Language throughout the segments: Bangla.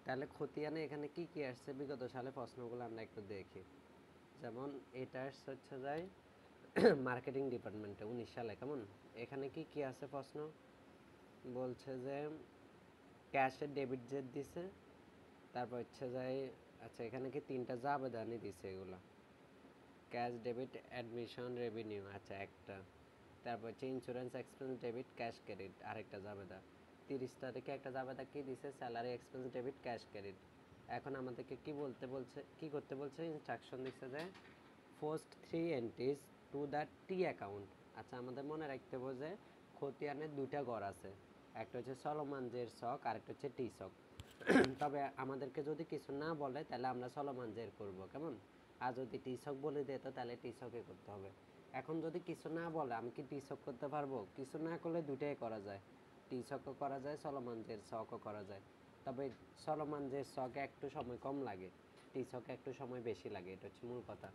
তাহলে খতিয়ানে এখানে কি কি আসছে বিগত সালে প্রশ্নগুলো আমরা একটু দেখি। যেমন এটা হচ্ছে যায় মার্কেটিং ডিপার্টমেন্টে 19 সালে, কেমন? এখানে কি কি আছে প্রশ্ন? বলছে যে ক্যাশের ডেবিট যে দিছে, তারপর হচ্ছে যায়, আচ্ছা এখানে কি তিনটা জাবেদানি দিছে এগুলো, ক্যাশ ডেবিট অ্যাডমিশন রেভিনিউ, আচ্ছা একটা, তারপর হচ্ছে insurance expense debit cash credit আরেকটা জাবেদা, 30 তারিখে একটা জাবেদা কি দিছে, salary expense debit cash credit. এখন আমাদেরকে কি বলতে বলছে, কি করতে বলছে, ইনস্ট্রাকশন দিচ্ছে যে post 3 entries to the T account. আচ্ছা আমাদের মনে রাখতে হবে যে খতিয়ানের দুইটা ঘর আছে, একটা হচ্ছে সলোমান জের শখ আর একটা হচ্ছে টি শখ। তবে আমাদেরকে যদি কিছু না বলে তাহলে আমরা সলোমান জের করব, কেমন? আর যদি টি শখ বলে দিত তাহলে টি শখে করতে হবে। এখন যদি কিছু না বলে আমি কি টি শখ করতে পারবো? কিছু না করলে দুটাই করা যায়, টি শখও করা যায়, সলোমান জের শখও করা যায়। তবে সলোমান জের শখে একটু সময় কম লাগে, টি শখে একটু সময় বেশি লাগে, এটা হচ্ছে মূল কথা।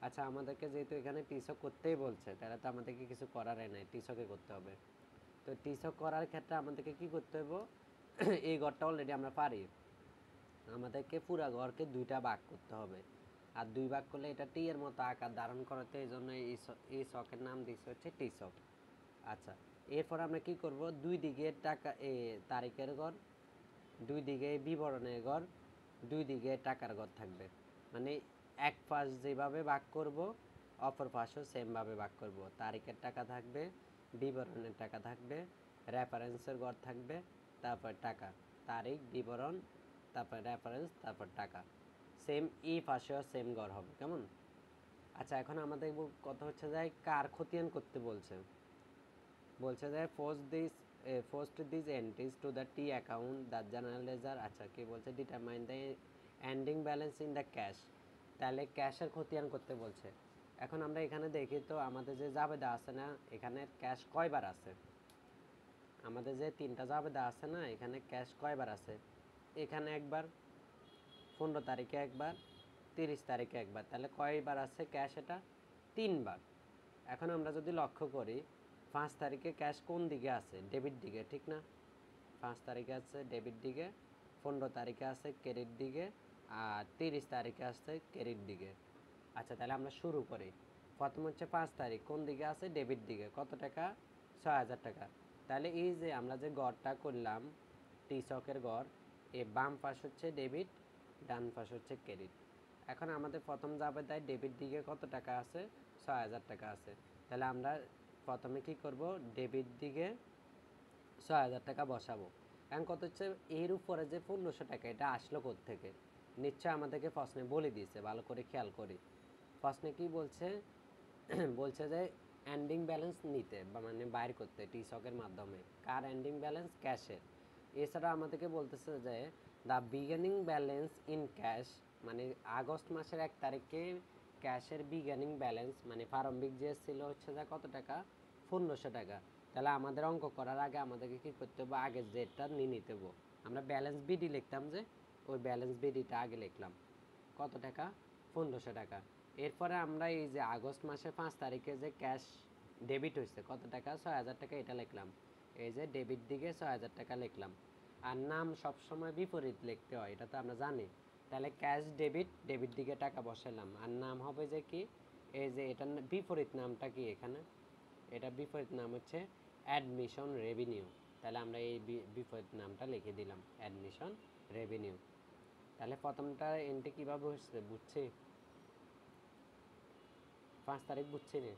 আচ্ছা আমাদেরকে যেহেতু এখানে টিসক করতেই বলছে, তাহলে তো আমাদেরকে কিছু করারই নাই, টিসকই করতে হবে। তো টিসক করার ক্ষেত্রে আমাদেরকে কি করতে হবে? এই ঘরটা অলরেডি আমরা পারি, আমাদেরকে পুরা ঘরকে দুইটা ভাগ করতে হবে। আর দুই ভাগ করলে এটা টি এর মতো আকার ধারণ করাতে, এই জন্য এই শখের নাম দিচ্ছে হচ্ছে টি শখ। আচ্ছা এরপর আমরা কি করব, দুই দিকে টাকা তারিখের ঘর, দুই দিকে বিবরণের ঘর, দুই দিকে টাকার ঘর থাকবে। মানে এক পাশ যেভাবে ভাগ করব অপর পাশও সেমভাবে ভাগ করব। তারিখের টাকা থাকবে, বিবরণের টাকা থাকবে, রেফারেন্সের ঘর থাকবে, তারপর টাকা, তারিখ, বিবরণ, তারপর রেফারেন্স, তারপর টাকা। সেম এই পাশেও সেম ঘর হবে, কেমন? আচ্ছা এখন আমাদের কথা হচ্ছে যে কার খতিয়ান করতে বলছে। বলছে যে post this entries to the T account the general ledger. আচ্ছা কি বলছে, determine the ending balance in the cash. তাহলে ক্যাশের খতিয়ান করতে বলছে। এখন আমরা এখানে দেখি তো আমাদের যে জাবেদা আছে না, এখানে ক্যাশ কয়বার আছে? আমাদের যে তিনটা জাবেদা আছে না, এখানে ক্যাশ কয়বার আছে? এখানে একবার, 15 তারিখে একবার, 30 তারিখে একবার, তাহলে কয়বার আছে ক্যাশ? এটা 3বার। এখন আমরা যদি লক্ষ্য করি 5 তারিখে ক্যাশ কোন দিকে আছে? ডেবিট দিকে, ঠিক না? 5 তারিখে আছে ডেবিট দিকে, 15 তারিখে আছে ক্রেডিট দিকে, আর 30 তারিখে আছে ক্রেডিট দিকে। আচ্ছা তাহলে আমরা শুরু করি। প্রথম হচ্ছে 5 তারিখ কোন দিকে আছে? ডেবিট দিকে। কত টাকা? 6000 টাকা। তাহলে এই যে আমরা যে গড়টা করলাম টি শকের গড়, এ বাম পাশ হচ্ছে ডেবিট, ডান পাশ হচ্ছে ক্রেডিট। এখন আমাদের প্রথম যাবে তাই ডেবিট দিকে কত টাকা আছে? 6000 টাকা আছে। তাহলে আমরা প্রথমে কি করব, ডেবিট দিকে 6000 টাকা বসাবো। এখন কত হচ্ছে, এর উপরে যে 1500 টাকা এটা আসলো থেকে? নিশ্চয় আমাদেরকে প্রশ্নে বলে দিয়েছে, ভালো করে খেয়াল করি। প্রশ্নে কি বলছে? বলছে যে এন্ডিং ব্যালেন্স নিতে, বা মানে বাইর করতে টি শকের মাধ্যমে। কার এন্ডিং ব্যালেন্স? ক্যাশের। এছাড়া আমাদেরকে বলতেছে যে the beginning balance in cash, মানে আগস্ট মাসের 1 তারিখে ক্যাশের বিগিনিং ব্যালেন্স মানে প্রারম্ভিক যে ছিল হচ্ছে যে কত টাকা? 1500 টাকা। তাহলে আমাদের অঙ্ক করার আগে আমাদেরকে কি করতে হবে? আগের যেটা নিয়ে নিতে হবে। আমরা ব্যালেন্স বিডি লিখতাম, যে ওই ব্যালেন্স বিডিটা আগে লিখলাম, কত টাকা? 1500 টাকা। এরপরে আমরা এই যে আগস্ট মাসের 5 তারিখে যে ক্যাশ ডেবিট হয়েছে কত টাকা? 6000 টাকা, এটা লিখলাম। এই যে ডেবিট দিকে 6000 টাকা লিখলাম। আর নাম সবসময় বিপরীত লিখতে হয়, এটা তো আমরা জানি। তাহলে ক্যাশ ডেবিট, ডেবিট দিকে টাকা বসালাম, আর নাম হবে যে কি, এই যে এটার বিপরীত নামটা কি এখানে? এটা বিপরীত নাম হচ্ছে অ্যাডমিশন রেভিনিউ। তাহলে আমরা এই বিপরীত নামটা লিখে দিলাম, অ্যাডমিশন রেভিনিউ। তাহলে প্রথমটা এন্ট্রি কীভাবে হচ্ছে বুঝছি? 5 তারিখ বুঝছি রে?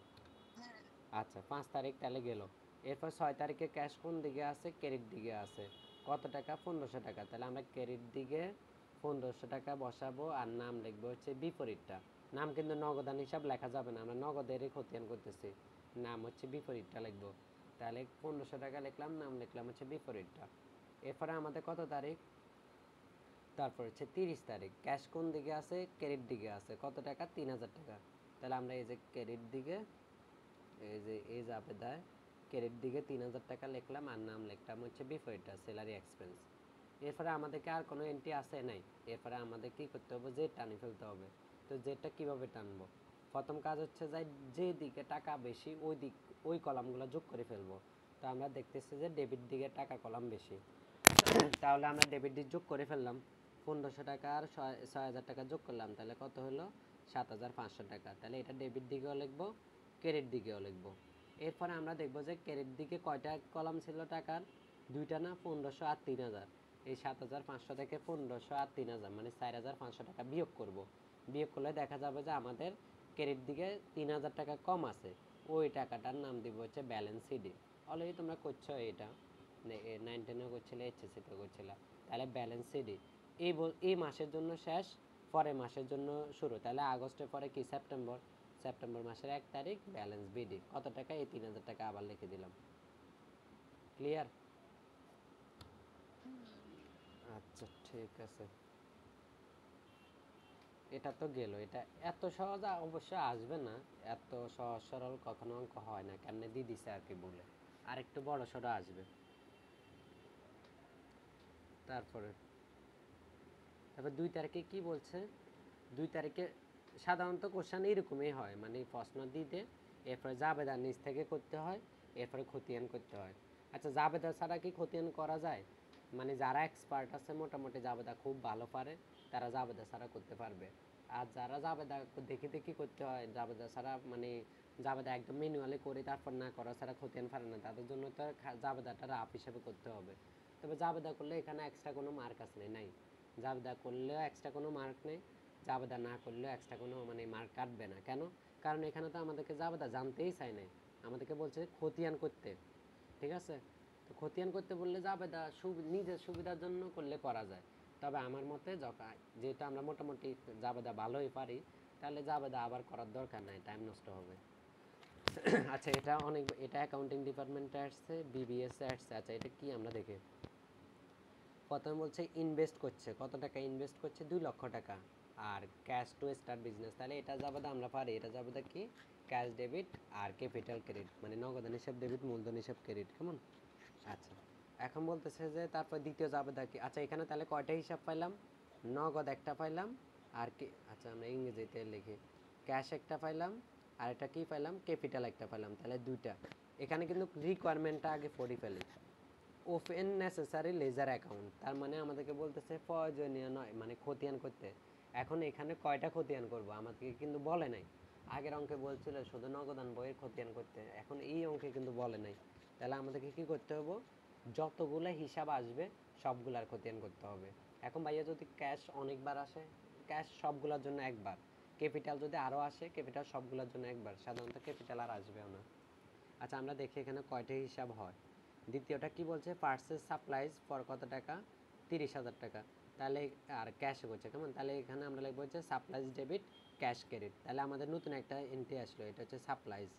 আচ্ছা 5 তারিখ তাহলে গেল। এরপর 6 তারিখে ক্যাশ কোন দিকে আছে? ক্রেডিট দিকে আছে। কত টাকা? 1500 টাকা। তাহলে আমরা ক্রেডিট দিকে 1500 টাকা বসাবো, আর নাম লিখবো হচ্ছে বিপরীতটা। নাম কিন্তু নগদান হিসাব লেখা যাবে না, আমরা নগদেরই খতিয়ান করতেছি, নাম হচ্ছে বিপরীতটা লিখবো। তাহলে 1500 টাকা লিখলাম, নাম লিখলাম হচ্ছে বিপরীতটা। এরপরে আমাদের কত তারিখ? তারপর হচ্ছে 30 তারিখ, ক্যাশ কোন দিকে আছে? ক্রেডিট দিকে আছে। কত টাকা? 3000 টাকা। তাহলে আমরা এই যে ক্রেডিট দিকে, এই যে এই যাবে দেয় ক্রেডিট দিকে 3000 টাকা লিখলাম, আর নাম লিখলাম হচ্ছে বিপরীতটা স্যালারি এক্সপেন্স। এরপরে আমাদেরকে আর কোনো এন্ট্রি আছে নাই। এরপরে আমাদের কি করতে হবে? জেড টানি ফেলতে হবে। তো জেডটা কিভাবে টানবো? প্রথম কাজ হচ্ছে যে দিকে টাকা বেশি ওই দিক, ওই কলামগুলো যোগ করে ফেলবো। তো আমরা দেখতেছি যে ডেবিট দিকে টাকা কলাম বেশি, তাহলে আমরা ডেবিট দিক যোগ করে ফেললাম। 1500 টাকা আর 6000 টাকা যোগ করলাম, তাহলে কত হলো? 7500 টাকা। তাহলে এটা ডেবিট দিকেও লিখবো, ক্রেডিট দিকেও লিখবো। এরপরে আমরা দেখবো যে ক্রেডিট দিকে কয়টা কলাম ছিল টাকার? দুইটা না? 1500 আর 3000। এই 7500 থেকে 1500 আর 3000 মানে 4500 টাকা বিয়োগ করব। বিয়োগ করলে দেখা যাবে যে আমাদের ক্রেডিট দিকে 3000 টাকা কম আছে। ওই টাকাটার নাম দিব হচ্ছে ব্যালেন্স সিডি। অলরেডি তোমরা করছো এটা, 9-10-এও করছিলে, এইচএসসিতেও করছিলা। তাহলে ব্যালেন্স সিডি এই মাসের জন্য শেষ, পরের মাসের জন্য শুরু। তাহলে আগস্টের পরে কি? সেপ্টেম্বর। সেপ্টেম্বর মাসের 1 তারিখ ব্যালেন্স বিডি কত টাকা? এই 3000 টাকা আবার লিখে দিলাম। ক্লিয়ার? আচ্ছা ঠিক আছে, এটা তো গেল। এটা এত সহজ অবশ্য আসবে না, এত সহজ সরল কখনো অঙ্ক হয় না, কেমনে দিয়ে দিছে আর কি বলে। আর একটু বড় সড়ো আসবে। তারপরে তারপর 2 তারিখে কি বলছে? 2 তারিখে সাধারণত কোশ্চেন এরকমই হয়, মানে প্রশ্ন দিতে, এরপরে জাবেদা নিচ থেকে করতে হয়, এরপরে খতিয়ান করতে হয়। আচ্ছা, জাবেদা ছাড়া কি খতিয়ান করা যায়? মানে যারা এক্সপার্ট আছে, মোটামুটি জাবেদা খুব ভালো পারে, তারা জাবেদা ছাড়া করতে পারবে। আর যারা জাবেদা দেখে দেখে করতে হয়, জাবেদা ছাড়া মানে জাবেদা একদম ম্যানুয়ালি করে তারপর না করা ছাড়া খতিয়ান পারে না, তাদের জন্য তো জাবেদাটা রাফ হিসেবে করতে হবে। তবে জাবেদা করলে এখানে এক্সট্রা কোনো মার্ক আছে নাই। জাবেদা করলেও এক্সট্রা কোনো মার্ক নেই, জাবেদা না করলেও এক্সট্রা কোনো মানে মার্ক কাটবে না। কেন? কারণ এখানে তো আমাদেরকে জাবেদা জানতেই চাই নাই, আমাদেরকে বলছে খতিয়ান করতে। ঠিক আছে, তো খতিয়ান করতে বললে জাবেদা নিজের সুবিধার জন্য করলে করা যায়। তবে আমার মতে যেহেতু আমরা মোটামুটি জাবেদা ভালোই পারি, তাহলে জাবেদা আবার করার দরকার নাই, টাইম নষ্ট হবে। আচ্ছা, এটা অ্যাকাউন্টিং ডিপার্টমেন্টে আসছে, বিবিএসে আসছে। আচ্ছা, এটা কি আমরা দেখি। প্রথমে বলছে ইনভেস্ট করছে, কত টাকা ইনভেস্ট করছে? 2 লক্ষ টাকা। আর ক্যাশ টু স্টার্ট বিজনেস, তাহলে এটা যাবে আমরা পারি, এটা যাবে কি? ক্যাশ ডেবিট আর ক্যাপিটাল ক্রেডিট, মানে নগদান হিসাব ডেবিট, মূলধন হিসাব ক্রেডিট। কেমন? আচ্ছা, এখন বলতেছে যে তারপর দ্বিতীয় জাবেদা কি? আচ্ছা, এখানে তাহলে কয়টা হিসাব পাইলাম? নগদ একটা পাইলাম, আর কি? আচ্ছা, আমরা ইংরেজিতে লিখি, ক্যাশ একটা পাইলাম, আর এটা কি পাইলাম? ক্যাপিটাল একটা পাইলাম, তাহলে দুইটা। এখানে কিন্তু রিকোয়ারমেন্টটা আগে পড়ে ফেলি। ওপেন নেসেসারি লেজার অ্যাকাউন্ট, তার মানে আমাদেরকে বলতেছে প্রয়োজনীয় নয় মানে খতিয়ান করতে। এখন এখানে কয়টা খতিয়ান করব আমাদেরকে কিন্তু বলে নাই। আগের অঙ্কে বলছিল শুধু নগদান বইয়ের খতিয়ান করতে, এখন এই অঙ্কে কিন্তু বলে নাই। তাহলে আমাদেরকে কি করতে হবে? যতগুলো হিসাব আসবে সবগুলার খতিয়ান করতে হবে। এখন ভাইয়া যদি ক্যাশ অনেকবার আসে, ক্যাশ সবগুলোর জন্য একবার। ক্যাপিটাল যদি আরও আসে, ক্যাপিটাল সবগুলোর জন্য একবার। সাধারণত ক্যাপিটাল আর আসবেও না। আচ্ছা, আমরা দেখি এখানে কয়টা হিসাব হয়। দ্বিতীয়টা কি বলছে? পার্সেস সাপ্লাইজ ফর কত টাকা? 30,000 টাকা। তাহলে আর ক্যাশে করছে, কেমন? তাহলে এখানে আমরা লিখবো হচ্ছে সাপ্লাইজ ডেবিট, ক্যাশ ক্রেডিট। তাহলে আমাদের নতুন একটা এন্ট্রি আসলো, এটা হচ্ছে সাপ্লাইজ।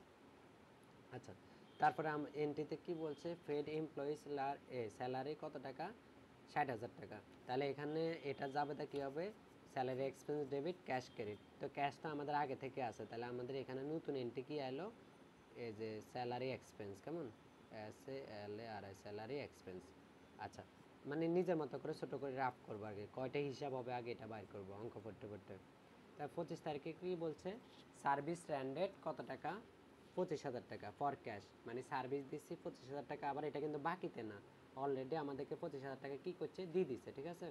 আচ্ছা, তারপরে এন্ট্রিতে কি বলছে? ফেড এমপ্লয়িজ স্যালারি কত টাকা? 60,000 টাকা। তাহলে এখানে এটা যাবে কি হবে? Salary expense debit, cash credit. তো ক্যাশ তো আমাদের আগে থেকে আছে, তাহলে আমাদের এখানে নতুন এন্ট্রি কি এলো? এই যে স্যালারি এক্সপেন্স। কেমন? SALARI, salary expense. আচ্ছা, মানে নিজের মতো করে ছোট করে রাফ করবো আগে, কয়টা হিসাব হবে আগে এটা বাইর করবো অঙ্ক পড়তে পড়তে। তার 25 তারিখে কি বলছে? সার্ভিস রেন্ডেড কত টাকা? 25,000 টাকা ফর ক্যাশ, মানে সার্ভিস দিচ্ছি 25,000 টাকা। আবার এটা কিন্তু বাকিতে না, অলরেডি আমাদেরকে 25,000 টাকা কি করছে? দিয়ে দিচ্ছে। ঠিক আছে,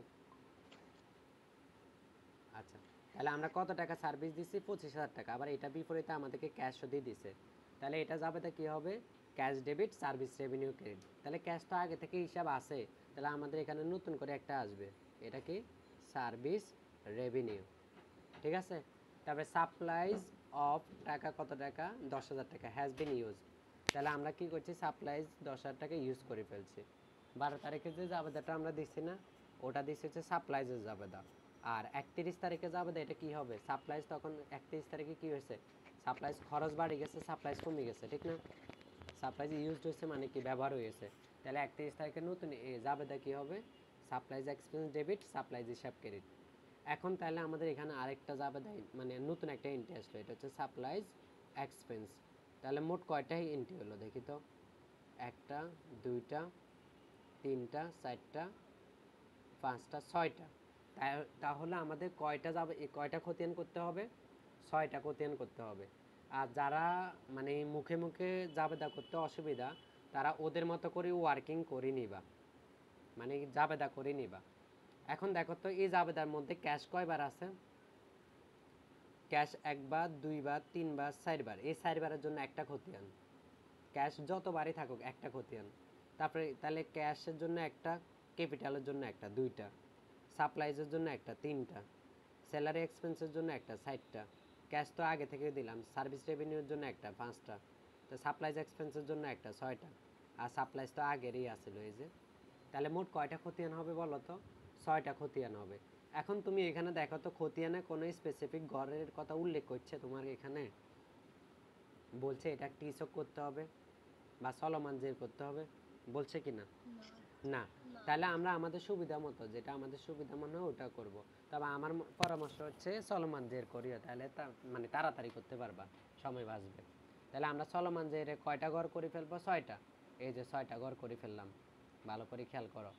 আচ্ছা, তাহলে আমরা কত টাকা সার্ভিস দিচ্ছি? 25,000 টাকা। আবার এটা বিপরীতে আমাদেরকে ক্যাশও দিয়ে দিছে, তাহলে এটা যাবে তা কি হবে? Cash debit, service revenue credit. তাহলে ক্যাশ তো আগে থেকে হিসাব আছে, তাহলে আমাদের এখানে নতুন করে একটা আসবে, এটা কি? Service revenue. ঠিক আছে, তারপরে সাপ্লাইজ অফ টাকা কত টাকা? 10,000 টাকা হ্যাজ বিন ইউজ। তাহলে আমরা কি করছি? সাপ্লাইজ 10,000 টাকা ইউজ করে ফেলছি। 12 তারিখে যে জাবেদাটা আমরা দিচ্ছি না, ওটা দিচ্ছি হচ্ছে সাপ্লাইজের জাবেদা। আর 31 তারিখে জাবেদা, এটা কি হবে? সাপ্লাইজ। তখন 31 তারিখে কি হয়েছে? সাপ্লাইজ খরচ বাড়ি গেছে, সাপ্লাইজ কমে গেছে, ঠিক না? সাপ্লাইজ ইউজড হয়েছে মানে কি? ব্যবহার হয়েছে। তাহলে 31 তারিখে নতুন জাবেদা কি হবে? সাপ্লাইজ এক্সপেন্স ডেবিট, সাপ্লাইজ হিসাব ক্রেডিট। এখন তাহলে আমাদের এখানে আরেকটা জাবেদা মানে নতুন একটা এন্ট্রি আসলো, এটা হচ্ছে সাপ্লাইজ এক্সপেন্স। তাহলে মোট কয়টা এন্ট্রি হলো দেখি তো? একটা, দুইটা, তিনটা, চারটা, পাঁচটা, ছয়টা। তাহলে আমাদের কয়টা কয়টা খতিয়ান করতে হবে? 6টা খতিয়ান করতে হবে। আর যারা মানে মুখে মুখে জাবেদা করতে অসুবিধা, তারা ওদের মতো করে ওয়ার্কিং করে নিবা, মানে জাবেদা করে নিবা। এখন দেখো তো এই জাবেদার মধ্যে ক্যাশ কয়বার আছে? ক্যাশ একবার, দুইবার, তিনবার, চারবার। এই চারবারের জন্য একটা খতিয়ান। ক্যাশ যতবারই থাকুক একটা খতিয়ান। তারপরে তাহলে ক্যাশের জন্য একটা, ক্যাপিটালের জন্য একটা, দুইটা, সাপ্লাইজের জন্য একটা, তিনটা, স্যালারি এক্সপেন্সের জন্য একটা, 60টা। ক্যাশ তো আগে থেকে দিলাম। সার্ভিস রেভিনিউর জন্য একটা, 5টা। তো সাপ্লাইজ এক্সপেন্সের জন্য একটা, 6টা। আর সাপ্লাইজ তো আগেরই আসছিল এই যে। তাহলে মোট কয়টা খতিয়ান হবে বলো তো? 6টা খতিয়ান হবে। এখন তুমি এখানে দেখো তো খতিয়ানে কোনো স্পেসিফিক ঘরের কথা উল্লেখ করছে তোমার এখানে? বলছে এটা টিসক করতে হবে বা চলমান জের করতে হবে, বলছে কি না? না। তাহলে আমরা আমাদের সুবিধা মতো, যেটা আমাদের সুবিধা মনে হয় ওটা করব। তবে আমার পরামর্শ হচ্ছে চলমান জের করিও, তাহলে মানে তাড়াতাড়ি করতে পারবা, সময় বাঁচবে। তাহলে আমরা চলমান জেরে কয়টা ঘর করে ফেলবো? 6টা। এই যে 6টা ঘর করে ফেললাম, ভালো করে খেয়াল করো।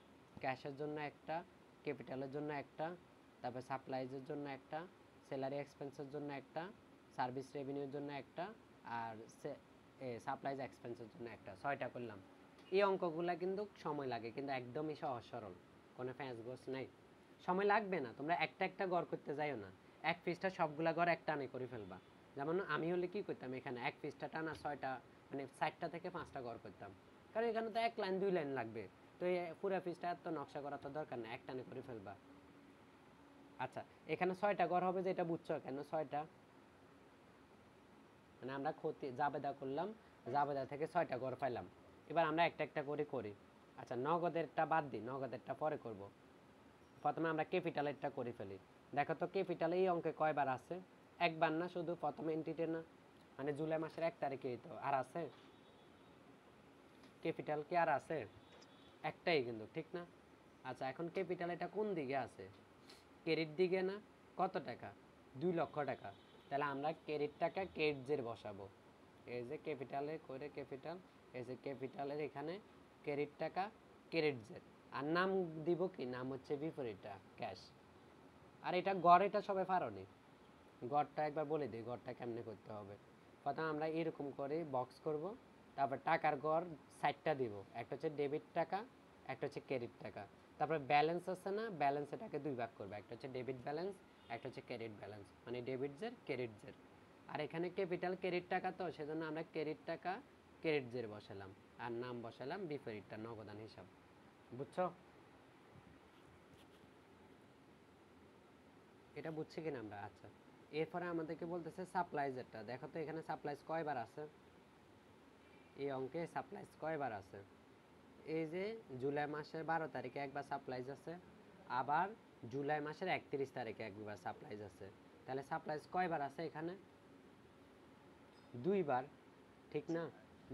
ক্যাশের জন্য একটা, ক্যাপিটালের জন্য একটা, তারপর সাপ্লাইজের জন্য একটা, স্যালারি এক্সপেন্সের জন্য একটা, সার্ভিস রেভিনিউর জন্য একটা, আর সাপ্লাইজ এক্সপেন্সের জন্য একটা। 6টা করলাম। এই অঙ্কগুলা কিন্তু সময় লাগে, কিন্তু একদমই সহজ সরল, কোনো ফ্যাঁস গোছ নাই। সময় লাগবে না, তোমরা একটা একটা গড় করতে যাইও না। এক পৃষ্ঠা সবগুলা গড় এক টানে করে ফেলবা। যেমন আমি হলে কি করতাম, এখানে এক পৃষ্ঠা টানা 6টা, মানে 4টা থেকে 5টা গড় করতাম। কারণ এখানে তো 1 লাইন 2 লাইন লাগবে। তো এই পুরো পৃষ্ঠা এত নকশা করার তো দরকার নেই, এক টানে করে ফেলবা। আচ্ছা, এখানে 6টা গড় হবে, যেটা বুঝছো কেন 6টা? মানে আমরা জাবেদা করলাম, জাবেদা থেকে 6টা গড় পাইলাম। এবার আমরা একটা একটা করে করি। আচ্ছা, নগদেরটা বাদ দিই, নগদেরটা পরে করব। প্রথমে আমরা ক্যাপিটালেরটা করে ফেলি। দেখো তো ক্যাপিটালে এই অঙ্কে কয়বার আছে? একবার না, শুধু প্রথম এন্ট্রিতে না, মানে জুলাই মাসের 1 তারিখেই তো। আর আছে ক্যাপিটাল কি আর আছে? একটাই কিন্তু, ঠিক না? আচ্ছা, এখন ক্যাপিটাল এটা কোন দিকে আছে? ক্রেডিট দিকে না? কত টাকা? 2 লক্ষ টাকা। তাহলে আমরা ক্রেডিট টাকা ক্রেডিট জের বসাবো। এই যে ক্যাপিটালে করে ক্যাপিটাল, এই যে ক্যাপিটালের এখানে ক্রেডিট টাকা ক্রেডিট জের। আর নাম দিব কি? নাম হচ্ছে বিপরীতটা ক্যাশ। আর এটা গড়, এটা সবাই পারোনি। গড়টা একবার বলে দিই, গড়টা কেমনে করতে হবে। প্রথমে আমরা এরকম করে বক্স করব। তারপর টাকার গড় 60টা দিব। একটা হচ্ছে ডেবিট টাকা, একটা হচ্ছে ক্রেডিট টাকা। তারপর ব্যালেন্স আছে না, ব্যালেন্স এটাকে 2 ভাগ করবে। একটা হচ্ছে ডেবিট ব্যালেন্স, একটা হচ্ছে ক্রেডিট ব্যালেন্স, মানে ডেবিট জের ক্রেডিট জের। আর এখানে ক্যাপিটাল ক্রেডিট টাকা, তো সেজন্য আমরা ক্রেডিট টাকা ক্রেডিট জের বসালাম। আর নাম বসালাম বিপরীতটা, নগদান হিসাব। বুঝছো? এটা বুঝছি কিনা আমরা? আচ্ছা, এরপরে আমাদেরকে বলতেছে সাপ্লাইজেরটা। দেখো তো এখানে সাপ্লাইজ কয়বার আছে? এই অঙ্কে সাপ্লাইজ কয়বার আছে? এই যে জুলাই মাসের 12 তারিখে একবার সাপ্লাইজ আছে, আবার জুলাই মাসের 31 তারিখে একবার সাপ্লাইজ আছে। তাহলে সাপ্লাইজ কয়বার আছে এখানে? 2বার, ঠিক না?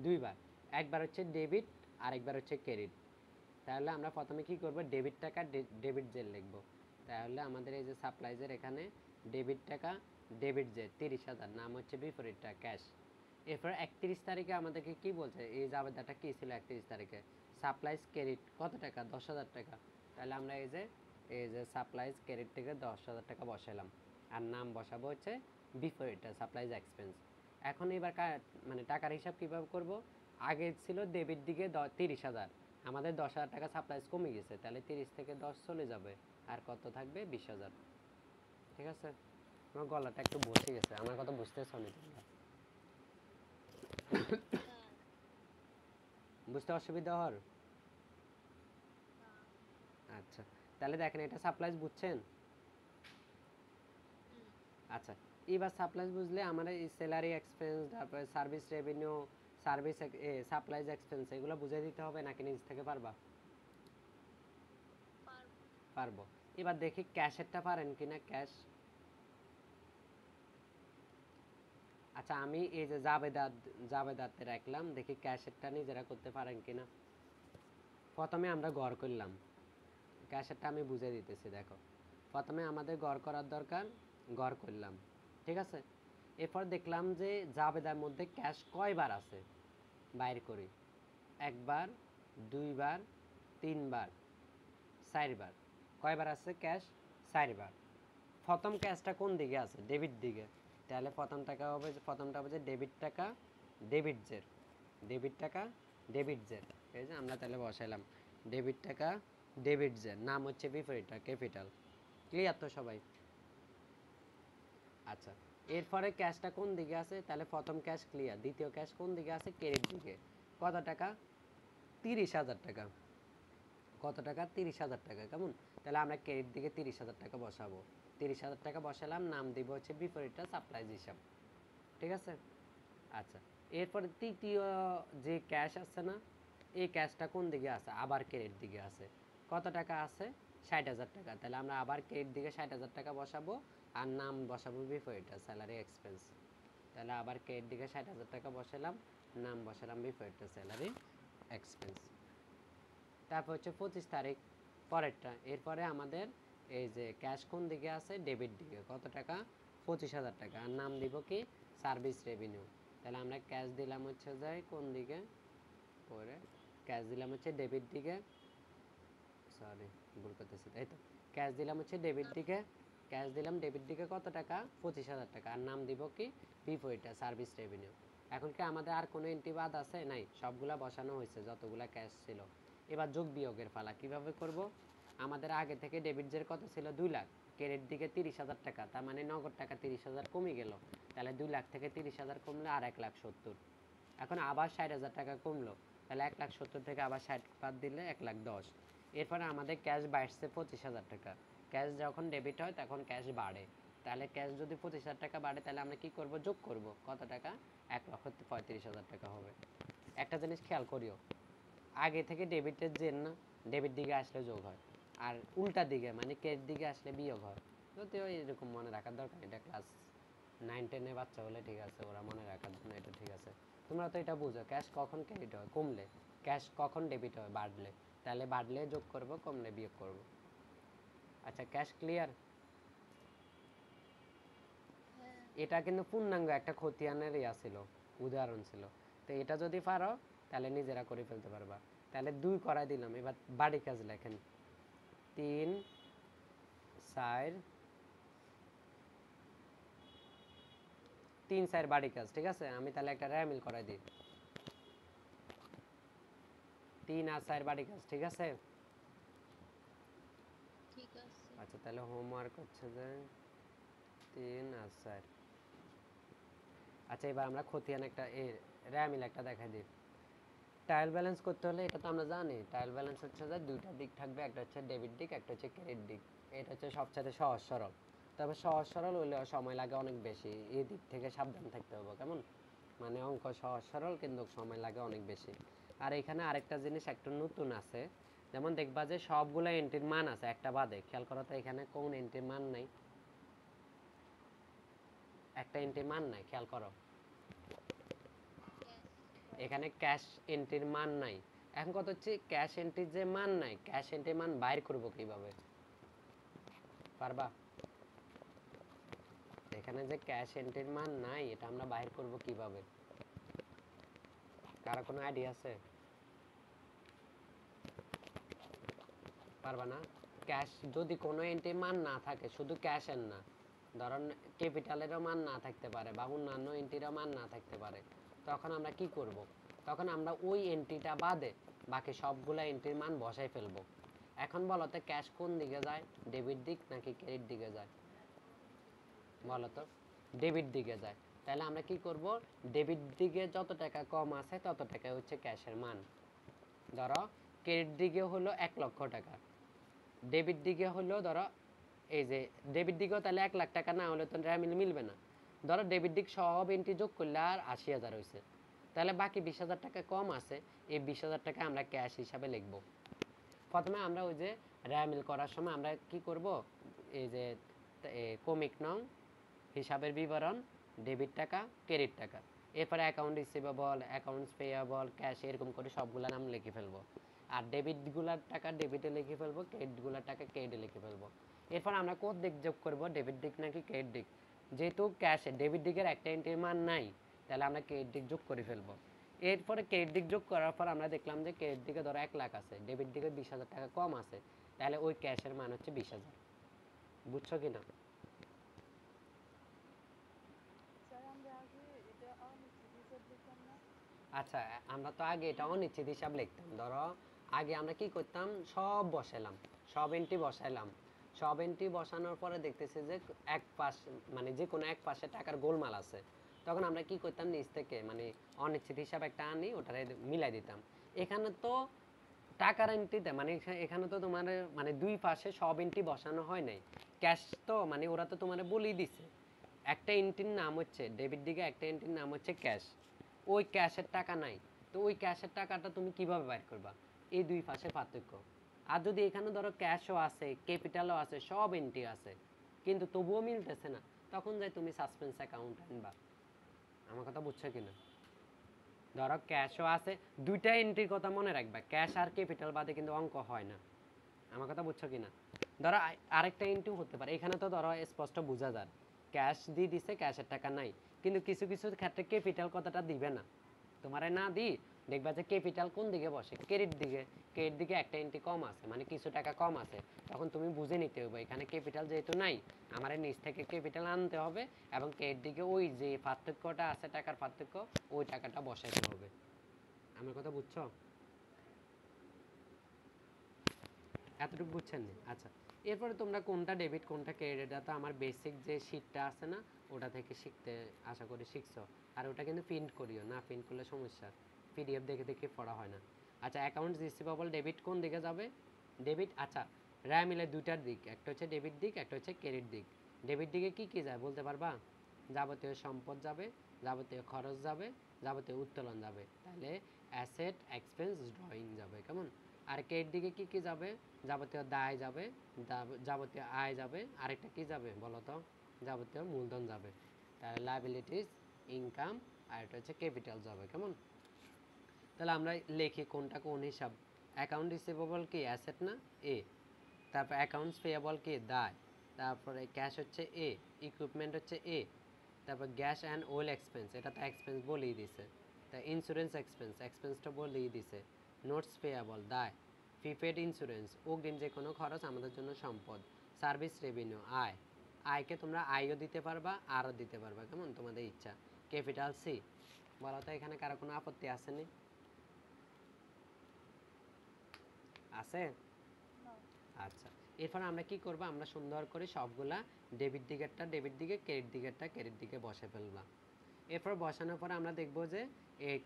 2বার। একবার হচ্ছে ডেবিট, আর একবার হচ্ছে ক্রেডিট। তাহলে আমরা প্রথমে কি করব? ডেবিট টাকা ডেবিট জেল লিখব। তাহলে আমাদের এই যে সাপ্লাইজের এখানে ডেবিট টাকা ডেবিট জেল 30,000, নাম হচ্ছে বিপরীতটা ক্যাশ। এরপর 31 তারিখে আমাদেরকে কি বলছে? এই জাবেদাটা কি ছিল 31 তারিখে? সাপ্লাইজ ক্রেডিট কত টাকা? 10,000 টাকা। তাহলে আমরা এই যে সাপ্লাইজ ক্রেডিট থেকে 10,000 টাকা বসাইলাম। আর নাম বসাবো হচ্ছে বিপরীতটা সাপ্লাইজ এক্সপেন্স। এখন এবার মানে টাকার হিসাব কিভাবে করব? আগে ছিল ডেবিট দিকে 30,000, আমাদের 10,000 টাকা সাপ্লাইজ কমে গেছে, তাহলে 30 থেকে 10 চলে যাবে, আর কত থাকবে? 20,000। ঠিক আছে? আমার গলাটা একটু বসে গেছে, আমার কথা বুঝতেছ না তোমরা? বুঝতে অসুবিধা হওয়ার? আচ্ছা, তাহলে দেখেন এটা সাপ্লাইজ বুঝছেন? আচ্ছা, এবার সাপ্লাইজ বুঝলে আমরা এই স্যালারি এক্সপেন্স, তারপরে service revenue, service supplies expense, এগুলো বুঝিয়ে দিতে হবে নাকি নিজ থেকে পারবা? পারবো। এবার দেখি ক্যাশেরটা পারেন কিনা, ক্যাশ। আচ্ছা, আমি এই যে জাবেদাতে রাখলাম, দেখি ক্যাশেরটা নিজেরা করতে পারেন কিনা। প্রথমে আমরা গড় করলাম, ক্যাশেরটা আমি বুঝিয়ে দিতেছি। দেখো, প্রথমে আমাদের গড় করার দরকার, গড় করলাম, ঠিক আছে? এরপর দেখলাম যে জাবেদার মধ্যে ক্যাশ কয়বার আছে, বাইর করি। একবার, দুইবার, তিনবার, 4বার। কয়বার আছে ক্যাশ? 4বার। প্রথম ক্যাশটা কোন দিকে আছে? ডেবিট দিকে। তাহলে প্রথমটা হবে যে ডেবিট টাকা ডেবিট জের, ডেবিট টাকা ডেবিট জের। এই যে আমরা তাহলে বসাইলাম ডেবিট টাকা ডেবিট জেড, নাম হচ্ছে বিপরীতটা ক্যাপিটাল। ক্লিয়ার তো সবাই? আচ্ছা, এরপরে ক্যাশটা কোন দিকে আছে? তাহলে প্রথম ক্যাশ ক্লিয়ার, দ্বিতীয় ক্যাশ কোন দিকে আছে? ক্রেডিট দিকে। কত টাকা? 30,000 টাকা। কত টাকা? 30,000 টাকা। কেমন? তাহলে আমরা ক্রেডিট দিকে 30,000 টাকা বসাবো। 30,000 টাকা বসালাম, নাম দিব হচ্ছে বিপরীতটা সাপ্লাইজ হিসাব। ঠিক আছে? আচ্ছা, এরপরে তৃতীয় যে ক্যাশ আছে না, এই ক্যাশটা কোন দিকে আছে? আবার ক্রেডিট দিকে আছে। কত টাকা আছে? 60,000 টাকা। তাহলে আমরা আবার ক্রেডিট দিকে 60,000 টাকা বসাবো, আর নাম বসাবো বিপরীতটা স্যালারি এক্সপেন্স। তাহলে আবার ক্রেডিট দিকে 60,000 টাকা বসালাম, নাম বসালাম বিপরীতটা স্যালারি এক্সপেন্স। তারপর হচ্ছে 25 তারিখ পরেরটা। এরপরে আমাদের এই যে ক্যাশ কোন দিকে আছে? ডেবিট দিকে। কত টাকা? 25,000 টাকা। আর নাম দিব কি? Service revenue. তাহলে আমরা ক্যাশ দিলাম হচ্ছে যাই কোন দিকে? পরে ক্যাশ দিলাম হচ্ছে ডেবিট দিকে, সরি ভুল করতেছি, তাই তো। ক্যাশ দিলাম হচ্ছে ডেবিট দিকে, ক্যাশ দিলাম ডেবিট দিকে কত টাকা? 25,000 টাকা। আর নাম দিব কি? বিপরীতটা সার্ভিস রেভিনিউ। এখন কি আমাদের আর কোনো এন্ট্রি বাদ আছে? নাই, সবগুলা বসানো হয়েছে যতগুলা ক্যাশ ছিল। এবার যোগ বিয়োগের পালা। কিভাবে করব? আমাদের আগে থেকে ডেবিট জের কত ছিল? 2 লাখ। ক্রেডিট দিকে 30,000 টাকা, তার মানে নগদ টাকা 30,000 কমে গেল। তাহলে 2 লাখ থেকে 30,000 কমলে আর 1,70,000। এখন আবার 60,000 টাকা কমলো, তাহলে 1,70,000 থেকে আবার 60 বাদ দিলে 1,10,000। এরপরে আমাদের ক্যাশ বাড়ছে 25,000 টাকা। ক্যাশ যখন ডেবিট হয় তখন ক্যাশ বাড়ে। তাহলে ক্যাশ যদি 25,000 টাকা বাড়ে, তাহলে আমরা কি করব? যোগ করব। কত টাকা? 1,35,000 টাকা হবে। একটা জিনিস খেয়াল করিও, আগে থেকে ডেবিটের জেন না, ডেবিট দিকে আসলে যোগ হয়, আর উল্টা দিকে মানে ক্রেডিট দিকে আসলে বিয়োগ হয়। যদিও এরকম মনে রাখার দরকার, এটা ক্লাস 9-10 বাচ্চা হলে ঠিক আছে, ওরা মনে রাখার জন্য এটা ঠিক আছে। তোমরা তো এটা বুঝো, ক্যাশ কখন ক্রেডিট হয়? কমলে। ক্যাশ কখন ডেবিট হয়? বাড়লে। তাহলে বাড়লে যোগ করব, কমলে বিয়োগ করব। আচ্ছা, ক্যাশ ক্লিয়ার? এটা কিন্তু পূর্ণাঙ্গ একটা খতিয়ানের ইয়া ছিল, উদাহরণ ছিল। তো এটা যদি পারো তাহলে নিজেরা করে ফেলতে পারবা। তাহলে 2 করাই দিলাম। এবার বাড়ি কাজ লেখেন। 3 4 3 4 বাড়ি কাজ। ঠিক আছে, আমি তাহলে একটা র্যামিল করাই দিই। 3 আর 4 বাড়ি কাজ। ঠিক আছে? ঠিক আছে। আচ্ছা, তাহলে হোমওয়ার্ক হচ্ছে যে 3 আর 4। আচ্ছা, এবার আমরা খতিয়ান একটা র্যামিল একটা দেখাই দিই। ট্রায়াল ব্যালেন্স করতে হলে এটা তো আমরা জানি, ট্রায়াল ব্যালেন্স হচ্ছে যে দুইটা দিক থাকবে, একটা হচ্ছে ডেবিট দিক, একটা হচ্ছে ক্রেডিট দিক। এটা হচ্ছে সবচেয়ে সহজ সরল। তবে সহজ সরল হইলেও সময় লাগে অনেক বেশি, এই দিক থেকে সাবধান থাকতে হবে। কেমন? মানে অঙ্ক সহজ সরল কিন্তু সময় লাগে অনেক বেশি। আর এখানে আরেকটা জিনিস একটু নতুন আছে, যেমন দেখবা যে সবগুলো এন্ট্রির মান আছে একটা বাদে। খেয়াল করো তো এখানে কোন এন্ট্রির মান নাই? একটা এন্ট্রির মান নাই, খেয়াল করো। এখানে ক্যাশ এন্ট্রির মান নাই। এখন কথা হচ্ছে ক্যাশ এন্ট্রির যে মান নাই, ক্যাশ এন্ট্রির মান বাইর করব কিভাবে? পারবা? এখানে যে ক্যাশ এন্ট্রির মান নাই, এটা আমরা বাইর করব কিভাবে? কারো কোনো আইডিয়া আছে? পারবা না? ক্যাশ যদি কোনো এন্ট্রির মান না থাকে, শুধু ক্যাশের না, ধরুন ক্যাপিটালেরও মান না থাকতে পারে বা অন্যান্য এন্ট্রিরও মান না থাকতে পারে, তখন আমরা কি করব? তখন আমরা ওই এন্ট্রিটা বাদে বাকি সবগুলো এন্ট্রির মান বসাই ফেলবো। এখন বলো তো, ক্যাশ কোন দিকে যায়? ডেবিট দিক নাকি ক্রেডিট দিকে যায়? বলো তো। ডেবিট দিকে যায়। তাহলে আমরা কি করব? ডেবিট দিকে যত টাকা কম আছে তত টাকা হচ্ছে ক্যাশের মান। ধরো ক্রেডিট দিকে হলো 1,00,000 টাকা, ডেবিট দিকে হলো ধরো এই যে ডেবিট দিকেও তাহলে 1,00,000 টাকা না হলে তো মিলবে না। ধরো ডেবিট দিক সব এন্ট্রি যোগ করলে আর 80,000 হয়েছে, তাহলে বাকি 20,000 টাকা কম আছে। এই 20,000 টাকা আমরা ক্যাশ হিসাবে লিখবো। প্রথমে আমরা ওই যে র্যামিল করার সময় আমরা কি করব? এই যে কমিক নং, হিসাবের বিবরণ, ডেবিট টাকা, ক্রেডিট টাকা, এরপরে account receivable, accounts payable, cash, এরকম করে সবগুলো নাম লিখে ফেলবো। আর ডেবিটগুলার টাকা ডেবিটে লিখে ফেলবো, ক্রেডিটগুলার টাকা ক্রেডিটে লিখে ফেলবো। এরপর আমরা কোন দিক যোগ করব? ডেবিট দিক নাকি ক্রেডিট দিক? যেহেতু ক্যাশে ডেবিট দিকের একটা এন্ট্রির মান নাই, তাহলে আমরা ক্রেডিট দিক যোগ করে ফেলবো। এরপরে ক্রেডিট দিক যোগ করার পর আমরা দেখলাম যে ক্রেডিট দিকে ধরো 1,00,000 আছে, ডেবিট দিকে 20,000 টাকা কম আছে, তাহলে ওই ক্যাশের মান হচ্ছে 20,000। বুঝছো কি না? স্যার আমরা আগে এটা অনিশ্চিত হিসাব লিখতাম না? আচ্ছা, আমরা তো আগে এটা অনিশ্চিত হিসাব লিখতাম। ধরো আগে আমরা কি করতাম, সব বসাইলাম, সব এন্ট্রি বসাইলাম, সব এন্ট্রি বসানোর পরে দেখতেছি যে এক পাশ মানে যে কোনো এক পাশে টাকার গোলমাল আছে, তখন আমরা কি করতাম নিচ থেকে মানে অনিশ্চিত হিসাব একটা আনি ওটারে মিলাই দিতাম। এখানে তো টাকার এন্ট্রিতে মানে এখানে তো তোমার মানে দুই পাশে সব এন্ট্রি বসানো হয় নাই, ক্যাশ তো মানে ওরা তো তোমার বলেই দিছে একটা এন্ট্রির নাম হচ্ছে ডেবিট দিকে, একটা এন্ট্রির নাম হচ্ছে ক্যাশ, ওই ক্যাশের টাকা নাই, তো ওই ক্যাশের টাকাটা তুমি কিভাবে বাইর করবা, এই দুই পাশে পার্থক্য। আর যদি এখানে ধরো ক্যাশও আছে ক্যাপিটালও আছে সব এন্ট্রি আছে কিন্তু তবুও মিলতেছে না, তখন যাই তুমি সাসপেন্স অ্যাকাউন্ট আনবা। আমার কথা বুঝছো কিনা? ধরো ক্যাশও আছে, দুইটা এন্ট্রির কথা মনে রাখবা, ক্যাশ আর ক্যাপিটাল বাদে কিন্তু অঙ্ক হয় না। আমার কথা বুঝছো কিনা? ধরো আরেকটা এন্ট্রি হতে পারে, এখানে তো ধরো স্পষ্ট বোঝা যায় ক্যাশ দিয়ে দিছে ক্যাশের টাকা নাই, কিন্তু কিছু কিছু ক্ষেত্রে ক্যাপিটাল কথাটা দিবে না, তোমারে না দিই দেখবা যে ক্যাপিটাল কোন দিকে বসে, ক্রেডিট দিকে, ক্রেডিট দিকে একটা এন্ট্রি কম আছে মানে কিছু টাকা কম আছে, তখন তুমি বুঝে নিতে হবে এখানে ক্যাপিটাল যেহেতু নাই আমার নিচ থেকে ক্যাপিটাল আনতে হবে এবং ক্রেডিট দিকে ওই যে পার্থক্যটা আছে টাকার পার্থক্য ওই টাকাটা বসাইতে হবে। আমার কথা বুঝছো? এতটুকু বুঝছেন নি? আচ্ছা, এরপরে তোমরা কোনটা ডেবিট কোনটা ক্রেডিট এটা তো আমার বেসিক যে শিটটা আছে না ওটা থেকে শিখতে আশা করি শিখছো। আর ওটা কিন্তু প্রিন্ট করিও না, প্রিন্ট করলে সমস্যা, পিডিএফ দেখে দেখে পড়া হয় না। আচ্ছা, অ্যাকাউন্ট রিসিভেবল ডেবিট কোন দিকে যাবে? ডেবিট, আচ্ছা র্যা মিলে দুইটার দিক, একটা হচ্ছে ডেবিট দিক একটা হচ্ছে ক্রেডিট দিক। ডেবিট দিকে কি কি যায় বলতে পারবা? যাবতীয় সম্পদ যাবে, যাবতীয় খরচ যাবে, যাবতীয় উত্তোলন যাবে, তাহলে অ্যাসেট এক্সপেন্স ড্রয়িং যাবে, কেমন? আর ক্রেডিট দিকে কি কি যাবে? যাবতীয় দায় যাবে, যাবতীয় আয় যাবে, আরেকটা কি যাবে বলো তো? যাবতীয় মূলধন যাবে, তাহলে লায়াবিলিটিস, ইনকাম, আর এটা হচ্ছে ক্যাপিটাল যাবে, কেমন? তাহলে আমরা লিখি কোনটা কোন হিসাব। অ্যাকাউন্ট রিসিভেবল কি অ্যাসেট না? এ। তারপর অ্যাকাউন্টস পেয়েবল কি দায়, তারপরে ক্যাশ হচ্ছে এ, ইকুইপমেন্ট হচ্ছে এ, তারপর গ্যাস অ্যান্ড ওয়েল এক্সপেন্স এটা তো এক্সপেন্স বলেই দিছে, তা ইন্স্যুরেন্স এক্সপেন্স এক্সপেন্সটা বলেই দিছে, নোটস পেয়াবল দায়, প্রিপেড ইন্স্যুরেন্স অগ্রিম যে কোনো খরচ আমাদের জন্য সম্পদ, সার্ভিস রেভিনিউ আয়, আয়কে তোমরা আয়ও দিতে পারবা আরও দিতে পারবা, কেমন তোমাদের ইচ্ছা। ক্যাপিটাল সি, বলো তো এখানে কারো কোনো আপত্তি আসেনি? আছে? না। আচ্ছা, এরপর আমরা কি করব, আমরা সুন্দর করে সবগুলা ডেবিট দিকেরটা ডেবিট দিকে ক্রেডিট দিকেরটা ক্রেডিট দিকে বসে ফেললাম। এরপর বসানোর পর আমরা দেখব যে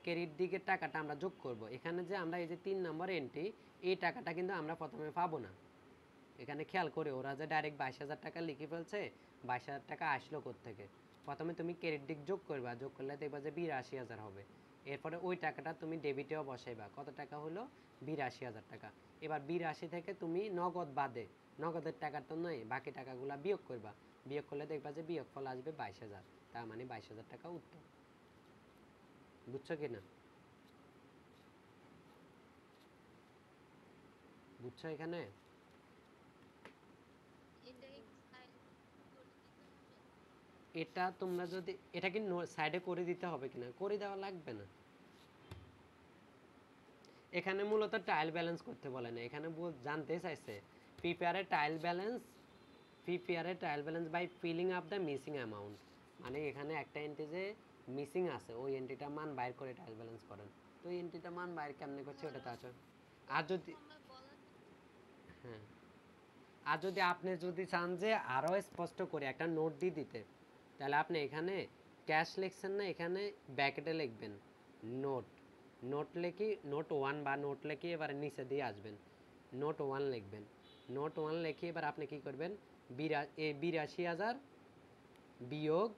ক্রেডিট দিকের টাকাটা আমরা যোগ করব, এখানে যে আমরা এই যে 3 নম্বর এন্ট্রি এই টাকাটা কিন্তু আমরা প্রথমে পাবো না। এখানে খেয়াল করে ওরা যে ডাইরেক্ট 22,000 টাকা লিখে ফেলছে, 22,000 টাকা আসলো কোত্থেকে? প্রথমে তুমি ক্রেডিট দিক যোগ করবা, যোগ করলে দেখবা যে 82,000 হবে। এরপরে ওই টাকাটা তুমি ডেবিটেও বসাইবা, কত টাকা হলো? 82,000 টাকা। এবার 82 থেকে তুমি নগদ বাদে, নগদের টাকা তো নয়, বাকি টাকাগুলা বিয়োগ করবা, বিয়োগ করলে দেখবা যে বিয়োগফল আসবে 22,000, তার মানে 22,000 টাকা উত্তর। বুঝছো কি না? বুঝছো এখানে? এটা কি সাইড করে দিতে হবে? এটা তোমরা যদি এটা কি সাইডে করে দিতে হবে কিনা, করে দেওয়া লাগবে না। এখানে মূলত ট্রায়াল ব্যালেন্স করতে বলে না, এখানে জানতে চাইছে prepare a trial balance, prepare a trial balance by filling up the missing amount, মানে এখানে একটা এন্ট্রি যে মিসিং আছে ওই এন্ট্রিটা মান বাইর করে ট্রায়াল ব্যালেন্স করেন। তো এই এন্ট্রিটা মান বাইর কেমনে করছে ওটা তো আছে। আর কোনো যদি সময় বলা থাকে। হ্যাঁ, আর যদি আপনি যদি চান যে আরও স্পষ্ট করে একটা নোট দিয়ে দিতে, তাহলে আপনি এখানে ক্যাশ লিখছেন না, এখানে ব্যাকেটে লিখবেন নোট, নোট লিখি নোট 1 বা নোট লিখি এবার নিচে দিয়ে আসবেন, নোট 1 লিখবেন, নোট 1 লিখে এবার আপনি কি করবেন 82,000 বিয়োগ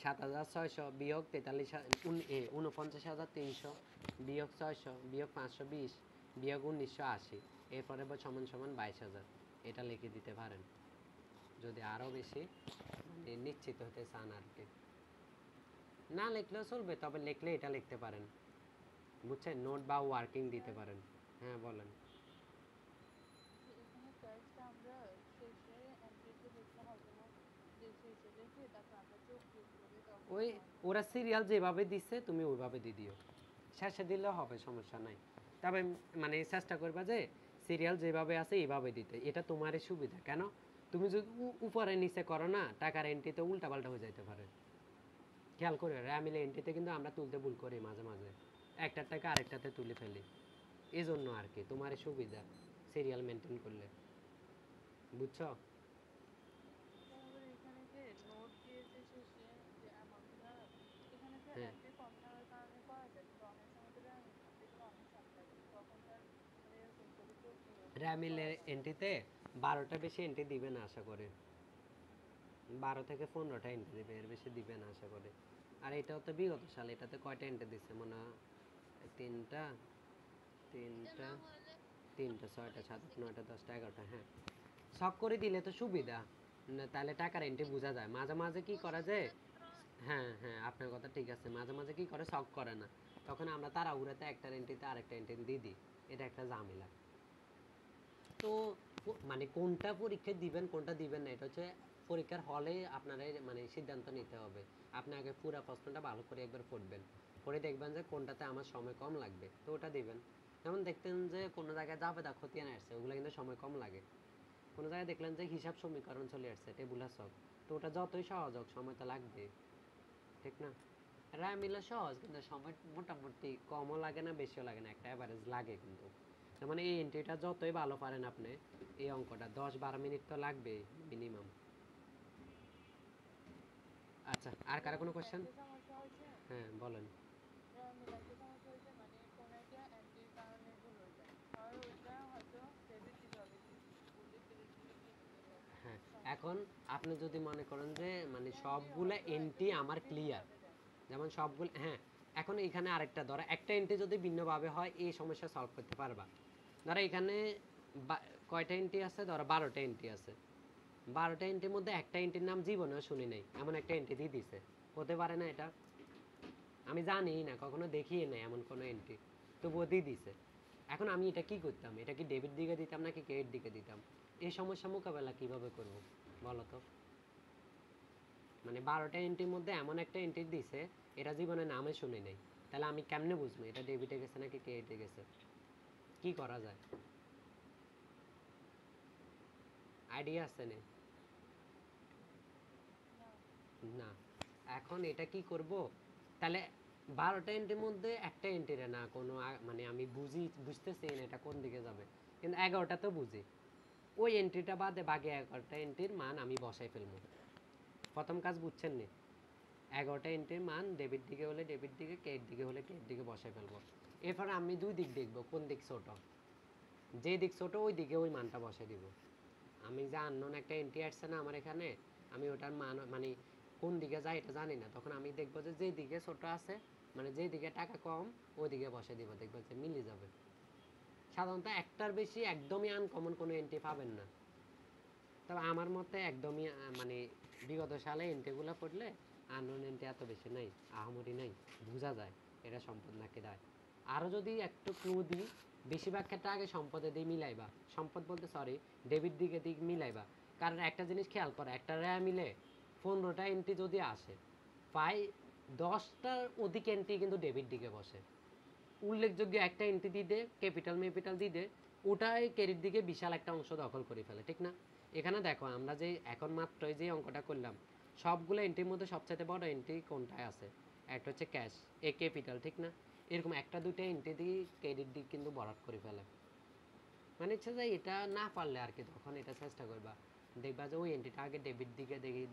7,600 বিয়োগ 49,300 বিয়োগ 600 বিয়োগ 520 বিয়োগ 1,980, এরপরে সমান সমান 22,000, এটা লিখে দিতে পারেন যদি আরও বেশি মানে নিশ্চিত হতে চান আর কি। না লিখলেও চলবে, তবে লিখলে এটা লিখতে পারেন, বুঝছেন, নোট বা ওয়ার্কিং দিতে পারেন। হ্যাঁ বলেন। যে এখানে ক্যাশটা আমরা শেষে এন্ট্রিতে লিখলে হবে না, যে শেষে লিখে তারপর আমরা যোগ বিয়োগ করে তখন ওই হয়। ওরা সিরিয়াল যেভাবে দিচ্ছে তুমি ওইভাবে দিয়ে দিও, শেষে দিলেও হবে সমস্যা নাই, তবে মানে চেষ্টা করবা যে সিরিয়াল যেভাবে আছে এইভাবে দিতে, এটা তোমারই সুবিধা। কেন তুমি যদি উপরে নিচে করো না টাকার এন্ট্রিতে উল্টাপাল্টা হয়ে যেতে পারে। খেয়াল করে র্যামিলে এন্ট্রিতে কিন্তু আমরা তুলতে ভুল করি মাঝে মাঝে, একটার টাকা আরেকটাতে তুলে ফেলি, এই জন্য আর কি তোমার সুবিধা সিরিয়াল মেনটেন করলে, বুঝছো? তারপর এখানে যে নোট দিয়েছে শেষে যে অ্যামাউন্টটা, এখানে তো হ্যাঁ, এন্ট্রি কম থাকার কারণে করা যায়, কিন্তু অনেক সময় তো এন্ট্রিগুলো অনেক কম থাকে, তখন তার মানে এরকম করে চোখ র্যামিলের করা যায় না। এন্ট্রিতে 12টা বেশি এন্ট্রি দিবে না আশা করে, 12 থেকে 15টা এন্ট্রি দিবে, এর বেশি দিবে না আশা করে। আর এটাও তো বিগত সাল, এটাতে কয়টা এন্ট্রি দিচ্ছে মনে হয়? তিনটা, তিনটা, তিনটা, 6টা, 7টা, 9টা, 10টা, 11টা, হ্যাঁ। শখ করে দিলে তো সুবিধা, না তাহলে টাকার এন্ট্রি বোঝা যায়। মাঝে মাঝে কি করা যায়, হ্যাঁ হ্যাঁ আপনার কথা ঠিক আছে, মাঝে মাঝে কি করে শখ করে না, তখন আমরা তাড়াহুড়াতে একটা এন্ট্রিতে আরেকটা এন্ট্রি দিয়ে দিই, এটা একটা ঝামেলা। তো মানে কোনটা পরীক্ষা দিবেন কোনটা দিবেন না, এটা হচ্ছে পরীক্ষার হলে আপনারা মানে সিদ্ধান্ত নিতে হবে। আপনি আগে পুরো প্রশ্নটা ভালো করে একবার পড়বেন, পড়ে দেখবেন যে কোনটাতে আমার সময় কম লাগবে, তো ওটা দিবেন। যেমন দেখতেন যে কোনো জায়গায় জাবেদা খতিয়ান আসছে, ওগুলো কিন্তু সময় কম লাগে। কোনো জায়গায় দেখলেন যে হিসাব সমীকরণ চলে আসছে, টেবুলার ছক, তো ওটা যতই সহজ হোক সময় তো লাগবে, ঠিক না? রায় মিলে সহজ, কিন্তু সময় মোটামুটি কমও লাগে না বেশিও লাগে না, একটা অ্যাভারেজ লাগে কিন্তু। মানে এই এন্ট্রিটা যতই ভালো পারেন আপনি, এই অঙ্কটা 10-12 মিনিট তো লাগবে মিনিমাম। আচ্ছা, আর কারো কোনো কোশ্চেন? একটা সমস্যা হয়েছে, হ্যাঁ বলেন। মিলে একটা সমস্যা হয়েছে, মানে কোনো একটা এন্ট্রির কারণে ভুল হয়ে যায়, আর ওইটা হয়তো ডেবিট দিতে হবে, কিন্তু বললে ক্রেডিট দিলে ক্রেডিট দিতে হবে, হ্যাঁ, সমস্যা। এখন আপনি যদি মনে করেন যে মানে এন্ট্রি সবগুলো হয়তো একটা এন্ট্রি আমার ডেবিটে ক্লিয়ার, দুইভাবে দেয়। যেমন সবগুলো, হ্যাঁ, এখন এখানে আরেকটা ধরো একটা এন্ট্রি যদি ভিন্নভাবে হয় এই সমস্যা সলভ করতে পারবা। ধরো এখানে কয়টা এন্ট্রি আছে, ধরো 12টা এন্ট্রি আছে, 12টা এন্ট্রির মধ্যে একটা এন্ট্রির নাম জীবনেও শুনি নাই, এমন একটা এন্ট্রি দিয়ে দিছে, হতে পারে না এটা? আমি জানিই না, কখনো দেখিয়ে নাই এমন কোনো এন্ট্রি, তবুও দিয়ে দিছে। এখন আমি এটা কি করতাম, এটা কি ডেবিট দিকে দিতাম নাকি ক্রেডিট দিকে দিতাম? এই সমস্যা মোকাবেলা কিভাবে করব বলো তো? মানে 12টা এন্ট্রির মধ্যে এমন একটা এন্ট্রি দিছে, এটা জীবনে নামে শুনি নাই, তাহলে আমি কেমনে বুঝবো এটা ডেবিটে গেছে নাকি ক্রেডিটে গেছে? কি করা যায়, আইডিয়া আছে না? না, না। এখন এটা কি করব, তাহলে 12টা এন্ট্রির মধ্যে একটা এন্ট্রিরে না কোনো মানে আমি বুঝতেছি না এটা কোন দিকে যাবে, কিন্তু 11টা তো বুঝি, ওই এন্ট্রিটা বাদে বাকি 11টা এন্ট্রির মান আমি বসাই ফেলবো। প্রথম কাজ বুঝছেন নি? 11টা এন্ট্রির মান ডেবিট দিকে হলে ডেবিট দিকে, ক্রেডিট দিকে হলে ক্রেডিট দিকে বসাই ফেলবো। এরপর আমি দুই দিক দেখবো কোন দিক ছোট, যে দিক ছোট ওই দিকে ওই মানটা বসাই দিব। আমি যে আননোন একটা এন্ট্রি আসছে না আমার এখানে, আমি ওটার মান মানে কোন দিকে যায় এটা জানি না, তখন আমি দেখবো যে যেই দিকে ছোট আছে, মানে যেই দিকে টাকা কম ওই দিকে বসে দিব, দেখবো যে মিলে যাবে। সাধারণত একটার বেশি একদমই আনকমন কোনো এন্ট্রি পাবেন না। তবে আমার মতে একদমই মানে বিগত সালে এন্ট্রিগুলো পড়লে আননোন এন্ট্রি এত বেশি নাই, আহামরি নাই, বোঝা যায় এটা সম্পদ নাকি দায়। আরও যদি একটু ক্লু দিই, বেশিরভাগ ক্ষেত্রে আগে সম্পদে দিয়ে মিলাইবা, সম্পদ বলতে সরি ডেবিট দিকে দিক মিলাইবা। কারণ একটা জিনিস খেয়াল করো, একটা র্যা মিলে 15টা এন্ট্রি যদি আসে, প্রায় 10টার অধিক এন্ট্রি কিন্তু ডেবিট দিকে বসে। উল্লেখযোগ্য একটা এন্ট্রি দিয়ে দে, ক্যাপিটাল মেপিটাল দিয়ে দে, ওটাই ক্রেডিট দিকে বিশাল একটা অংশ দখল করে ফেলে, ঠিক না? এখানে দেখো আমরা যে এখন মাত্র যে অঙ্কটা করলাম, সবগুলো এন্ট্রির মধ্যে সবচাইতে বড় এন্ট্রি কোনটায় আছে? একটা হচ্ছে ক্যাশ, এ ক্যাপিটাল, ঠিক না? এরকম একটা দুইটা এন্ট্রি দিয়ে ক্রেডিট দিক কিন্তু বরাদ করে ফেলে। মানে হচ্ছে যে এটা না পারলে আর কি তখন এটা চেষ্টা করবা, দেখবা যে ওই এন্ট্রিটা আগে ডেবিট দিকে দেখি,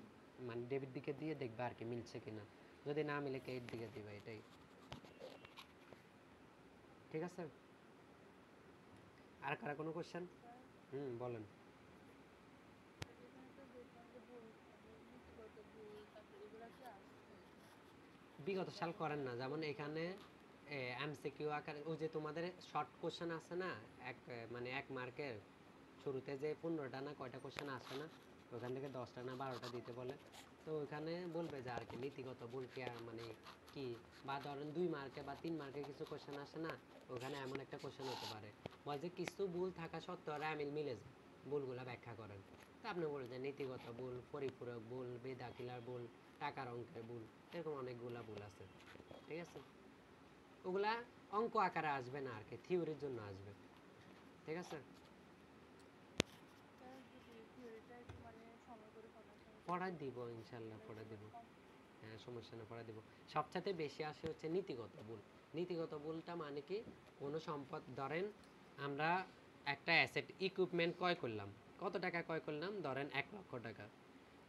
মানে ডেবিট দিকে দিয়ে দেখবা আর কি মিলছে কিনা, যদি না মিলে ক্রেডিট দিকে দিবা, এটাই। ঠিক আছে, আর কারা কোনো কোশ্চেন? স্যার বলেন। এখানে তো দেখলাম যে ভুল, মানে নীতিগত ভুল, তারপর এগুলা কি আসছে? বিগত সাল যেমন করেন ধরেন না, যেমন ভুল এখানে এমসিকিউ আকারে ওই যে তোমাদের শর্ট কোশ্চেন আছে না, মানে 1 মার্কের শুরুতে যে 15টা না কয়টা কোশ্চেন আসে না, ওখান থেকে 10টা না 12টা দিতে বলে, তো ওখানে বলবে যে আর কি নীতিগত ভুল কি মানে কি, বা ধরেন 2 মার্কে বা 3 মার্কে কিছু কোশ্চেন আসে না, ওখানে এমন একটা কোশ্চেন হতে পারে, বলছে কিছু ভুল থাকা সত্ত্বেও রামিল মিলে যায়, ভুলগুলা ব্যাখ্যা করেন। তা আপনি বলছেন নীতিগত ভুল, পরিপূরক ভুল, বেদাখিলার ভুল, টাকার অঙ্কের ভুল, এরকম অনেকগুলা ভুল আছে, ঠিক আছে? ওগুলা অঙ্ক আকারে আসবে না আর কি, থিওরির জন্য আসবে, ঠিক আছে? স্যার, যদি থিওরিটা একটু মানে সময় করে পড়ার সমস্যা পড়াই হতো না, দিব ইনশাল্লাহ, তাহলে একটু পড়াই দিব। মানে কম। হ্যাঁ সমস্যা না, পড়াই দিব। সবচাইতে বেশি আসে হচ্ছে নীতিগত ভুল, নীতিগত ভুলটা মানে কি, কোনো সম্পদ ধরেন আমরা একটা অ্যাসেট ইকুইপমেন্ট ক্রয় করলাম, কত টাকা ক্রয় করলাম, ধরেন 1,00,000 টাকা।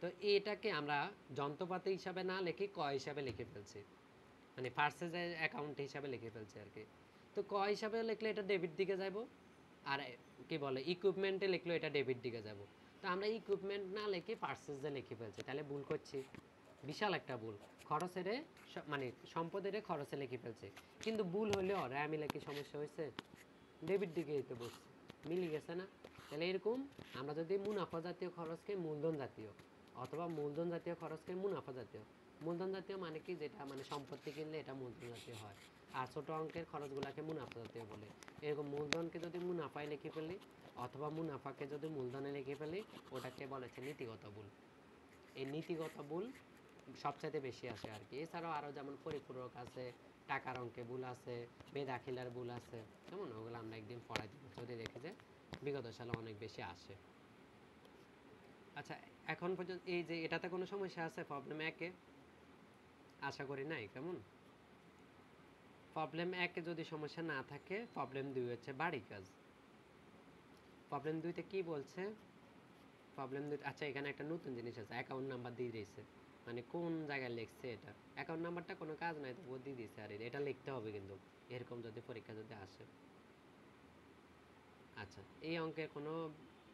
তো এটাকে আমরা যন্ত্রপাতি হিসাবে না লিখে ক্রয় হিসাবে লিখে ফেলছি, মানে পার্সেজের অ্যাকাউন্ট হিসাবে লিখে ফেলছি আর কি। তো ক্রয় হিসাবে লিখলে এটা ডেবিট দিকে যাব, আর কি বলে ইকুইপমেন্টে লিখলে এটা ডেবিট দিকে যাব। তো আমরা ইকুইপমেন্ট না লিখে পার্সেজে লিখে ফেলছি, তাহলে ভুল করছি, বিশাল একটা ভুল। খরচের মানে সম্পদের খরচে লিখে ফেলছে, কিন্তু ভুল হলেও র্যামিলে কি সমস্যা হয়েছে, ডেবিট দিকে যেতে বসছে, মিলে গেছে না? তাহলে এরকম আমরা যদি মুনাফা জাতীয় খরচকে মূলধন জাতীয়, অথবা মূলধন জাতীয় খরচকে মুনাফা জাতীয়, মূলধন জাতীয় মানে কি, যেটা মানে সম্পত্তি কিনলে এটা মূলধন জাতীয় হয়, আর ছোট অঙ্কের খরচগুলোকে মুনাফা জাতীয় বলে। এরকম মূলধনকে যদি মুনাফায় লিখে ফেলি, অথবা মুনাফাকে যদি মূলধনে লিখে ফেলি, ওটাকে বলেছে নীতিগত ভুল। এই নীতিগত ভুল সবচাইতে বেশি আসে আর কি। এছাড়াও আরও যেমন পরিপূরক আছে, টাকার অঙ্কে ভুল আছে, বেদাখিলার ভুল আছে, যেমন ওগুলো আমরা একদিন পড়াই দিব যদি দেখি যে বিগত সালে অনেক বেশি আসে। আচ্ছা, এখন পর্যন্ত এই যে এটাতে কোনো সমস্যা আছে প্রবলেম একে? আশা করি নাই। কেমন প্রবলেম একে যদি সমস্যা না থাকে, প্রবলেম 2 হচ্ছে বাড়ি কাজ। প্রবলেম 2তে কি বলছে, প্রবলেম 2, আচ্ছা এখানে একটা নতুন জিনিস আছে, অ্যাকাউন্ট নাম্বার দিয়ে দিয়েছে, মানে কোন জায়গায় লিখছে এটা অ্যাকাউন্ট নাম্বারটা কোনো কাজ নাই, তো ও দিয়ে দিয়েছে, আর এটা লিখতে হবে কিন্তু, এরকম যদি পরীক্ষা যদি আসে। আচ্ছা, এই অঙ্কের কোনো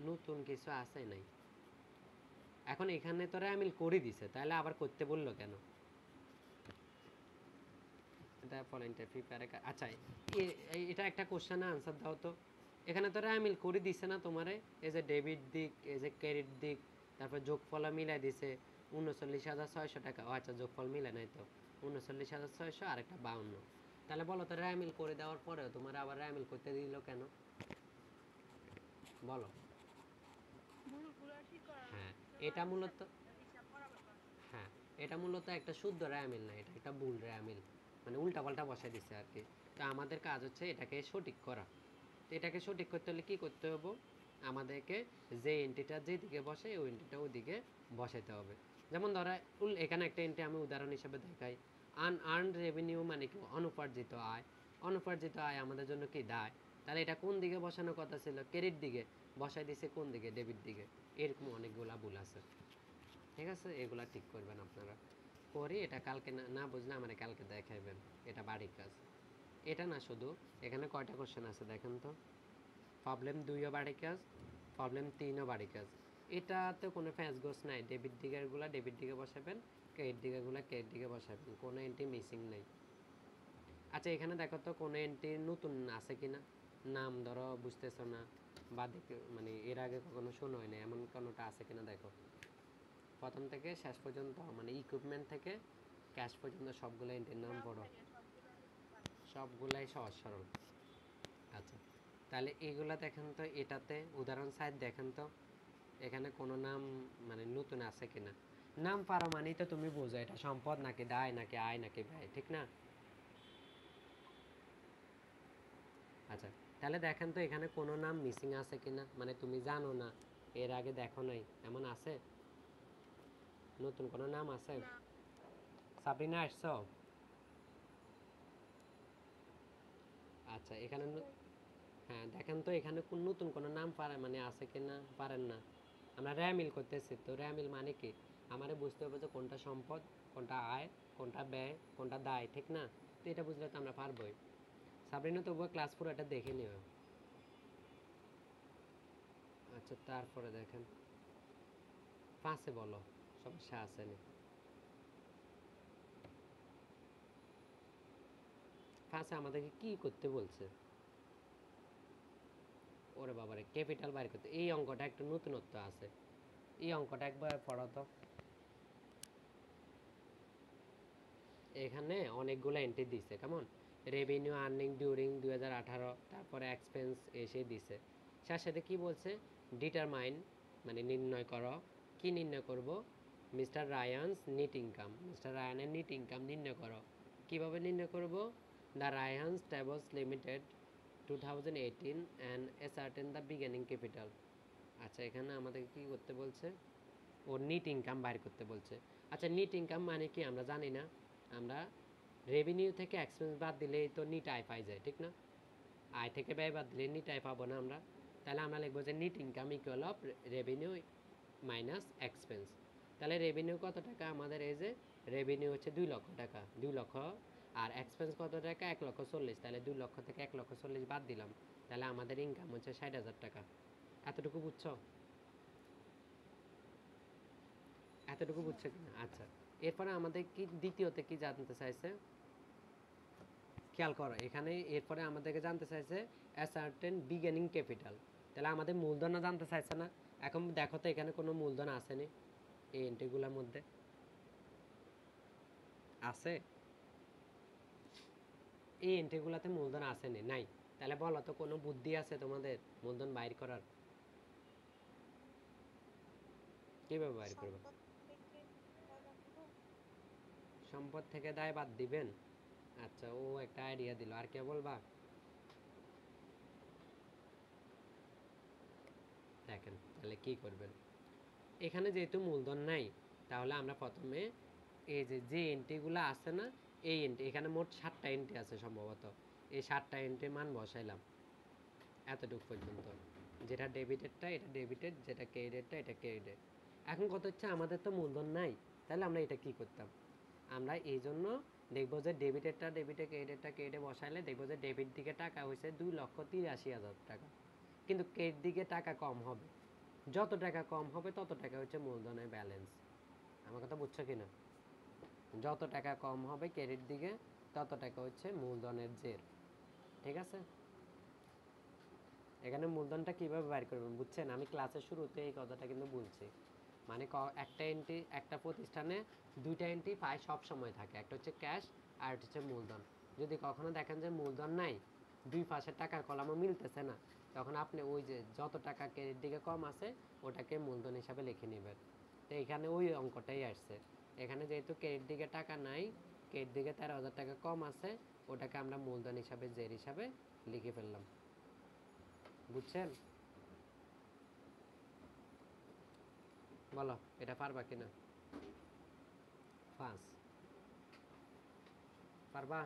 নতুন কিছু আছে নাই। এখন এখানে তো র্যামিল করে দিছে, তাহলে আবার করতে বললো কেন? এটা ফলোইংটা প্রিপেয়ার, আচ্ছা এটা একটা কোশ্চেন আনসার দাও তো। এখানে তো র্যামিল করে দিছে না তোমারে, এই যে ডেবিট দিক, এই যে ক্রেডিট দিক, তারপর যোগফল মিলাই দিছে 39,600 টাকা। ও আচ্ছা, যোগফল মিলাই নাই তো, 39,600 আর একটা 52। তাহলে বলো তো, র্যামিল করে দেওয়ার পরেও তোমার আবার র্যামিল করতে দিল কেন, বলো? ভুলগুলো ঠিক করার হ্যাঁ, জন্য এটা মূলত, হিসাব বরাবর করা। হ্যাঁ এটা মূলত একটা শুদ্ধ র্যামিল না, এটা একটা ভুল র্যামিল, মানে উল্টাপাল্টা বসাই দিচ্ছে আর কি। তো আমাদের কাজ হচ্ছে এটাকে সঠিক করা। তো এটাকে সঠিক করতে হলে কি করতে হবে, আমাদেরকে যে এন্ট্রিটা যেদিকে বসে ওই এন্ট্রিটা ওইদিকে বসাইতে হবে। যেমন ধরো এখানে একটা এন্ট্রি আমি উদাহরণ হিসেবে দেখাই, আনআর্নড রেভিনিউ মানে কি, অনুপার্জিত আয়। অনুপার্জিত আয় আমাদের জন্য কি দায়, তাহলে এটা কোন দিকে বসানোর কথা ছিল, ক্রেডিট দিকে, বসাই দিছে কোন দিকে, ডেবিট দিকে। এরকম অনেকগুলা ভুল আছে, ঠিক আছে? এগুলা ঠিক করবেন আপনারা, করে এটা কালকে না বুঝলে আমার কালকে দেখাইবেন, এটা বাড়ির কাজ। এটা না শুধু, এখানে কয়টা কোশ্চেন আছে দেখেন তো, প্রবলেম 2ও বাড়ি কাজ, প্রবলেম 3ও বাড়ি কাজ। এটাতে কোনো ফ্যাঁস গোস নাই, ডেবিট দিকেরগুলা ডেবিট দিকে বসাবেন, ক্রেডিট দিকেরগুলা ক্রেডিট দিকে বসাবেন, কোনো এন্ট্রি মিসিং নেই। আচ্ছা এখানে দেখো তো কোনো এন্ট্রি নতুন আছে কিনা, নাম ধরো বুঝতেছো না, বা দেখে মানে এর আগে কখনো শোনো হয় না, এমন কোনোটা আছে কিনা দেখো। প্রথম থেকে শেষ পর্যন্ত, মানে ইকুইপমেন্ট থেকে ক্যাশ পর্যন্ত সবগুলো এন্ট্রির নাম পড়ো, সবগুলাই সহজ সরল। আচ্ছা, তাহলে এইগুলা দেখেন তো, এটাতে উদাহরণ সাইড দেখেন তো, এখানে কোনো নাম মানে নতুন আছে কিনা। নাম পারো মানেই তো তুমি বোঝো এটা সম্পদ নাকি দায় নাকি আয় নাকি ব্যয়, ঠিক না? আচ্ছা, তাহলে দেখেন তো এখানে কোনো নাম মিসিং আছে কিনা, মানে তুমি জানো না, এর আগে দেখো নাই, এমন আছে? নতুন কোনো নাম আছে? না। সাবরিনা আসছো? আচ্ছা এখানে হ্যাঁ দেখেন তো, এখানে কোন নতুন কোনো নাম পারে মানে আছে কিনা, পারেন না। আমরা র্যামিল করতেছি, তো র্যামিল মানে কি, আমারে বুঝতে হবে যে কোনটা সম্পদ, কোনটা আয়, কোনটা ব্যয়, কোনটা দায়, ঠিক না? তো এটা বুঝলে তো আমরা পারবোই। সাবরিনা তবুও ক্লাস 4 এটা দেখে নিও। আচ্ছা তারপরে দেখেন 5-এ বলো, সমস্যা আছে নি? 5-এ আমাদেরকে কি করতে বলছে, ওরে বাবারে, ক্যাপিটাল বাইর করতে। এই অঙ্কটা একটু নতুনত্ব আছে, এই অঙ্কটা একবার পড়ো তো। এখানে অনেকগুলো এন্ট্রি দিছে, কেমন রেভিনিউ আর্নিং ডিউরিং 2018, তারপরে এক্সপেন্স এসে দিছে। তার সাথে কি বলছে, ডিটারমাইন মানে নির্ণয় করো, কি নির্ণয় করব, mister Ryan's net income, mister রায়ানের নিট ইনকাম নির্ণয় করো। কিভাবে নির্ণয় করব, the Ryan's travels limited 2018 and ascertain the beginning capital. আচ্ছা এখানে আমাদেরকে কি করতে বলছে, ওর নিট ইনকাম বাইর করতে বলছে। আচ্ছা নিট ইনকাম মানে কি আমরা জানি না, আমরা রেভিনিউ থেকে এক্সপেন্স বাদ দিলেই তো নিট আয় পাই যায়, ঠিক না? আয় থেকে ব্যয় বাদ দিলে নিট আয় পাবো না আমরা। তাহলে আমরা লিখবো যে NEET income equal of revenue minus expense. তাহলে রেভিনিউ কত টাকা আমাদের? এই যে রেভিনিউ হচ্ছে 2 লক্ষ টাকা, 2 লক্ষ, আর এক্সপেন্স কত টাকা? 1,40,000। তাহলে 2 লক্ষ থেকে 1,40,000 বাদ দিলাম, তাহলে আমাদের ইনকাম হচ্ছে 60,000 টাকা। এতটুকু বুঝছো? এতটুকু বুঝছো কিনা? আচ্ছা, এরপরে আমাদের কি দ্বিতীয়তে কি জানতে চাইছে? খেয়াল করো এখানে, এরপরে আমাদেরকে জানতে চাইছে অ্যাসার্টেন বিগিনিং ক্যাপিটাল। তাহলে আমাদের মূলধন জানতে চাইছে না? এখন দেখো তো এখানে কোনো মূলধন আসেনি এই এন্ট্রিগুলোর মধ্যে? আছে? এই এন্ট্রিগুলোতে মূলধন আসেনি, নাই? তাহলে বলো তো কোনো বুদ্ধি আছে তোমাদের মূলধন বাইর করার? কিভাবে বাইর করবে? সম্পদ থেকে দায় বাদ দিব। সম্পদ থেকে দায় বাদ দিবেন? আচ্ছা, ও একটা আইডিয়া দিল, আর কে বলবা? দেখেন তাহলে কি করবেন। এখানে যেহেতু মূলধন নাই, তাহলে আমরা প্রথমে এই যে যে এন্ট্রিগুলো আছে না, এই এন্ট্রি, এখানে মোট 7টা এন্ট্রি আছে সম্ভবত, এই 7টা এন্ট্রির মান বসাইলাম এতটুকু পর্যন্ত। যেটা ডেবিটেডটা এটা ডেবিটেড, যেটা ক্রেডিটেডটা এটা ক্রেডিটেড। এখন কত হচ্ছে, আমাদের তো মূলধন নাই, তাহলে আমরা এটা কি করতাম? আমরা এই জন্য দেখবো যে ডেবিটেডটা ডেবিটে, ক্রেডিটটা ক্রেডিটে বসাইলে দেখবো যে ডেবিট দিকে টাকা হয়েছে 2,83,000 টাকা, কিন্তু ক্রেডিট দিকে টাকা কম হবে। যত টাকা কম হবে তত টাকা হচ্ছে মূলধনের ব্যালেন্স। আমার কথা বুঝছো কিনা? যত টাকা কম হবে ক্রেডিট দিকে, তত টাকা হচ্ছে মূলধনের জের। ঠিক আছে? এখানে মূলধনটা কিভাবে বের করবেন বুঝছেন? আমি ক্লাসের শুরুতে এই কথাটা কিন্তু বলছি। মানে একটা এন্ট্রি, একটা প্রতিষ্ঠানে 2টা এন্ট্রি পায় সব সময় থাকে, একটা হচ্ছে ক্যাশ আর একটা হচ্ছে মূলধন। যদি কখনো দেখেন যে মূলধন নাই, দুই পাশের টাকার কলামও মিলতেছে না, তখন আপনি ওই যে যত টাকা ক্রেডিট দিকে কম আছে ওটাকে মূলধন হিসাবে লিখে নেবেন। তো এখানে ওই অঙ্কটাই আসছে। এখানে যেহেতু ক্রেডিট দিকে টাকা নাই, ক্রেডিট দিকে 13,000 টাকা কম আছে, ওটাকে আমরা মূলধন হিসাবে জের হিসাবে লিখে ফেললাম। বুঝছেন? বলো এটা পারবা কিনা? পাঁচ পারবা?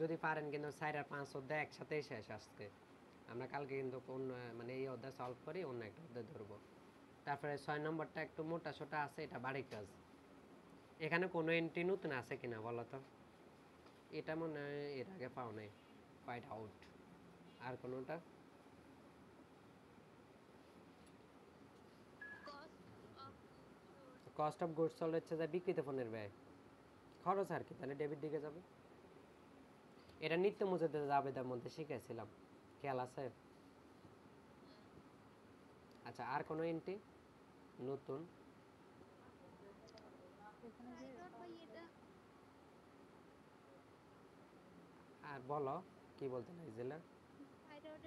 যদি পারেন কিন্তু 4 আর 5 অধ্যায় একসাথেই শেষ আজকে। আমরা কালকে কিন্তু অন্য মানে এই অধ্যায় সলভ করি, অন্য একটা অধ্যায় ধরবো। তারপরে 6 নম্বরটা একটু মোটা সোটা আছে, এটা বাড়ির কাজ। এখানে কোনো এন্ট্রি নতুন আছে কিনা বলো তো? এটা মনে হয় এর আগে পাও নাই, কোয়াইট আউট। আর কোনোটা? কস্ট অফ গুডস সোল্ড হচ্ছে যে বিক্রিত পণ্যের ব্যয়, খরচ আর কি, তাহলে ডেবিট দিকে যাবে। এটা নিত্য মজুদের জাবেদার মধ্যে শিখেছিলাম, খেয়াল আছে? আচ্ছা, আর কোনো এন্ট্রি নতুন? এখানে যে আর বলো কি বলতে চাইছিলা?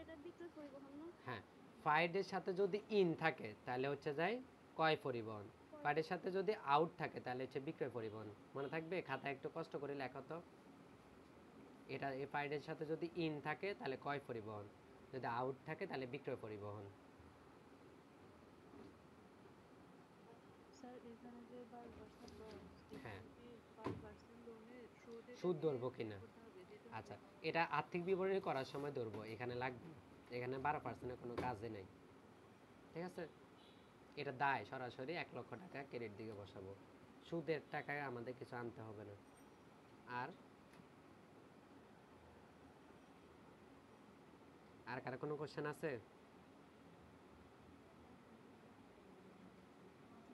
এটা বিক্রয় পরিবহন না? হ্যাঁ, ফাইডের সাথে যদি ইন থাকে তাহলে হচ্ছে যায় ক্রয় পরিবহন, ফাইডের সাথে যদি আউট থাকে তাহলে হচ্ছে বিক্রয় পরিবহন। মনে থাকবে? খাতায় একটু কষ্ট করে লেখো তো। এটা এই ফাইডের সাথে যদি ইন থাকে তাহলে ক্রয় পরিবহন, যদি আউট থাকে তাহলে বিক্রয় পরিবহন। স্যার এখানে যে 12% লস, হ্যাঁ, এখানে কি 12% লোনের সুদ এটা সুদ কি ধরবো যোগ কিনা? করতে হবে? দিতে হবে? আচ্ছা, এটা আর্থিক বিবরণী করার সময় ধরবো, এখানে লাগবে না। এখানে 12%-এর কোনো কাজই নেই। ঠিক আছে? এটা দায় সরাসরি 1 লক্ষ টাকা ক্রেডিট দিকে বসাবো, সুদের টাকায় আমাদের কিছু আনতে হবে না। আর আর কারো কোনো কোশ্চেন আছে?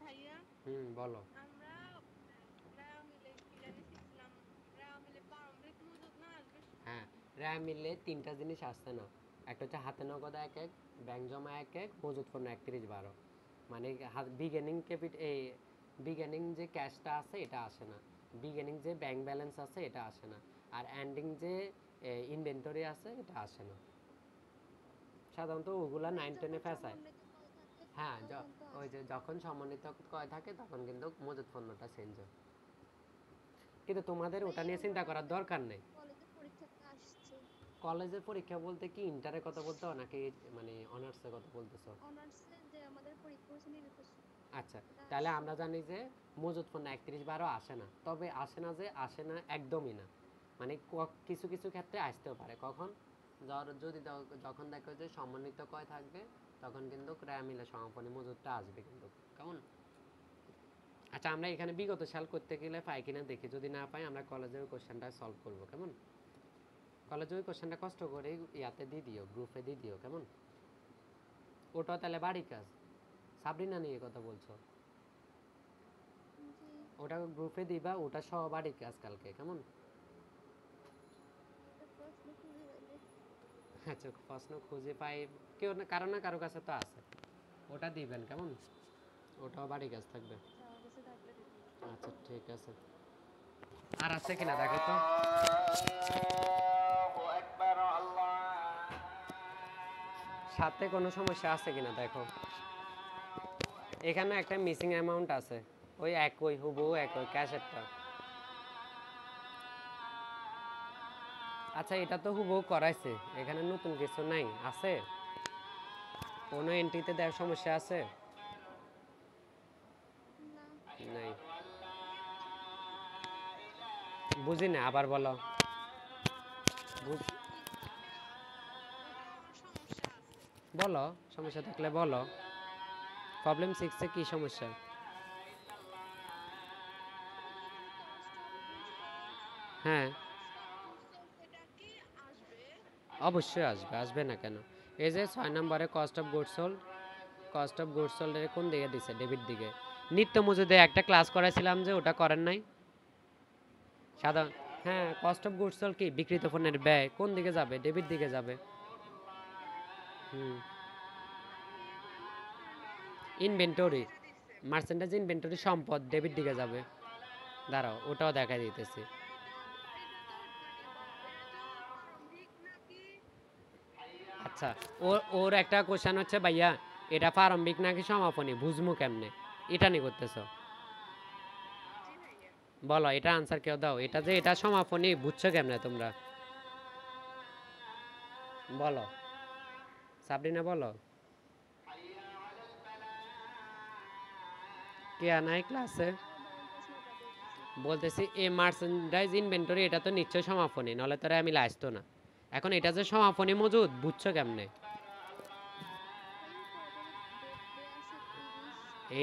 ভাইয়া, বলো। আমরা রায়া মিলে কি জানি শিখছিলাম, রায়া মিলে প্রারম্ভিক মজুদ না আসবে। হ্যাঁ, র্যাম মিললে 3টা জিনিস আসছে না। একটা হচ্ছে হাতে নগদ 1 ব্যাংক জমা 1 মজুদ পণ্য 31/12। মানে বিগিনিং ক্যাপিট এই বিগিনিং যে ক্যাশটা আছে এটা আসে না, বিগিনিং যে ব্যাংক ব্যালেন্স আছে এটা আসে না, আর এন্ডিং যে ইনভেন্টরি আছে এটা আসে না। সাধারণত ওগুলা 9-10-এ ফেসায়। হ্যাঁ, ওই যে যখন সমন্বিত ক্রয় থাকে তখন কিন্তু মজুদ পণ্যটা চেঞ্জ হয়। কিন্তু তোমাদের ওটা নিয়ে চিন্তা করার দরকার নেই। কলেজের পরীক্ষা বলতে কি ইন্টারের কথা বলতে নাকি মানে অনার্সের কথা বলতেছো? আচ্ছা, তাহলে আমরা জানি যে মজুদ পণ্য 31/12 আসে না, তবে আসে না যে আসে না একদমই না, মানে কিছু কিছু ক্ষেত্রে আসতেও পারে। কখন? যদি যখন দেখো যে সমন্বিত কয় থাকবে, তখন কিন্তু ক্রয় মিলে সমাপনী মজুদটা আসবে কিন্তু। কেমন? আচ্ছা, আমরা এখানে বিগত সাল করতে গেলে পাই কিনা দেখি, যদি না পাই আমরা কলেজে ওই কোশ্চেনটা সলভ করবো। কেমন? কলেজে ওই কোশ্চেনটা কষ্ট করে ইয়াতে দিয়ে দিও, গ্রুপে দিয়ে দিও। কেমন? ওটাও তাহলে বাড়ির কাজ। সাবরিনা নিয়ে কথা বলছো, জি। ওটা গ্রুপে দিবা, ওটা সহ বাড়ির কাজ কালকে। কেমন? একটা প্রশ্ন খুঁজে পাইলে। আচ্ছা, প্রশ্ন খুঁজে পাই, কেউ না কারো কাছে তো আছে, ওটা দিবেন। কেমন? ওটাও বাড়ির কাজ থাকবে। আচ্ছা, আমার কাছে থাকলে দিতে হবে। আচ্ছা, ঠিক আছে। আর আছে কিনা দেখো তো। সাথে কোনো সমস্যা আছে কিনা দেখো। এখানে একটা মিসিং অ্যামাউন্ট আছে, ওই একই হুবহু একই ক্যাশেরটা। আচ্ছা, এটা তো হুবহু করাইছে, এখানে নতুন কিছু নাই আছে? কোনো এন্ট্রিতে দেওয়ার সমস্যা আছে? না। নাই। বুঝি না, আবার বলো। বলো, সমস্যা থাকলে বলো। প্রবলেম 6-এ কি সমস্যা? হ্যাঁ, অবশ্যই আসবে, আসবে না কেন? এই যে 6 নম্বরে cost of goods sold, cost of goods sold এর কোন দিকে দিছে? ডেবিট দিকে। নিত্য মজুদে একটা ক্লাস করাইছিলাম যে, ওটা করেন নাই? সাধারণ, হ্যাঁ, কস্ট অফ গুডস সোল্ড কি? বিক্রিত পণ্যের ব্যয় কোন দিকে যাবে? ডেবিট দিকে যাবে। হুম, ইনভেন্টরি, মার্চেন্ডাইজ ইনভেন্টরি সম্পদ ডেবিট দিকে যাবে। দাঁড়াও, ওটাও দেখা দিতেছি। আচ্ছা, ওর একটা কোশ্চেন হচ্ছে, ভাইয়া এটা প্রারম্ভিক নাকি সমাপনী, বুঝমু কেমনে? এটা নিয়ে করতেছ? বলো, এটা আনসার কেউ দাও। এটা যে এটা সমাপনী বুঝছো কেমনে তোমরা? বলো, সাবরিনা বলো। কে নাই ক্লাসে? বলতেছি এ মার্চেন্ডাইজ ইনভেন্টরি, এটা তো নিশ্চয় সমাপনী, নলে তোরা আমি আসতো না। এখন এটা যে সমাপনী মজুদ বুঝছো কেমনে?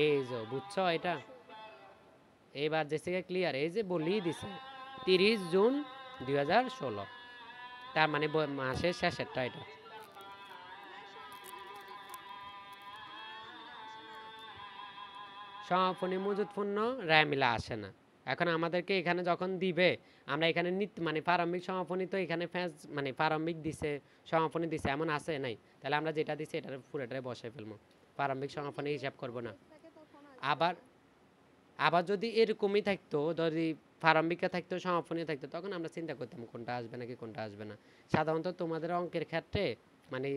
এই যে বুঝছো এটা, এইবার জেসিকা ক্লিয়ার। এই যে বলেই দিছে 30 জুন 2016, তার মানে মাসের শেষেরটা এটা। সমাপনী মজুদ পণ্য রায় মিলা আসে না। এখন আমাদেরকে এখানে যখন দিবে, আমরা এখানে মানে প্রারম্ভিক সমাপনী তো এখানে মানে প্রারম্ভিক দিছে, সমাপনী দিছে, এমন আছে নাই? তাহলে আমরা যেটা দিছি এটা পুরোটাই বসাই ফেলবো, প্রারম্ভিক সমাপনী হিসাব করব না। আবার আবার যদি এরকমই থাকতো, যদি প্রারম্ভিকে থাকতো সমাপনী থাকতো, তখন আমরা চিন্তা করতাম কোনটা আসবে নাকি কোনটা আসবে না। সাধারণত তোমাদের অঙ্কের ক্ষেত্রে মানে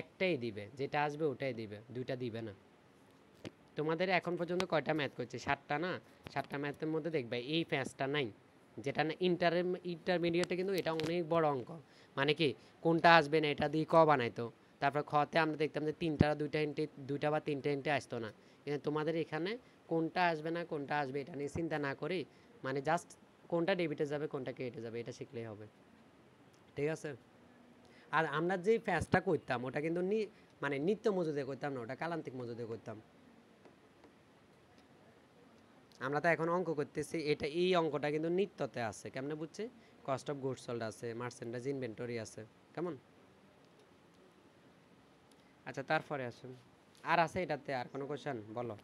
একটাই দিবে, যেটা আসবে ওটাই দিবে, দুইটা দিবে না। তোমাদের এখন পর্যন্ত কয়টা ম্যাথ করছে? 7টা না? 7টা ম্যাথের মধ্যে দেখবে এই প্যাঁচটা নাই, যেটা না ইন্টারমিডিয়েটে কিন্তু এটা অনেক বড় অঙ্ক। মানে কি, কোনটা আসবে না এটা দিয়ে ক বানাইতো, তারপর খতে আমরা দেখতাম যে দুইটা বা তিনটা ইন্টে আসতো না। কিন্তু তোমাদের এখানে কোনটা আসবে না কোনটা আসবে এটা নিয়ে চিন্তা না করি, মানে জাস্ট কোনটা ডেবিটে যাবে কোনটা ক্রেডিটে যাবে এটা শিখলেই হবে। ঠিক আছে? আর আমরা যে প্যাঁচটা করতাম ওটা কিন্তু মানে নিত্য মজুদে করতাম না, ওটা কালান্তিক মজুদে করতাম। আমরা তো এখন অঙ্ক করতেছি, এটা এই অঙ্কটা কিন্তু নিত্যতে আছে। কেমনে বুঝছি? কস্ট অফ গুডস সোল্ড আছে, মার্চেন্ডাইজ ইনভেন্টরি আছে। কেমন? আচ্ছা, তারপরে আসুন, আর আছে এটাতে আর কোনো কোশ্চেন? বলো।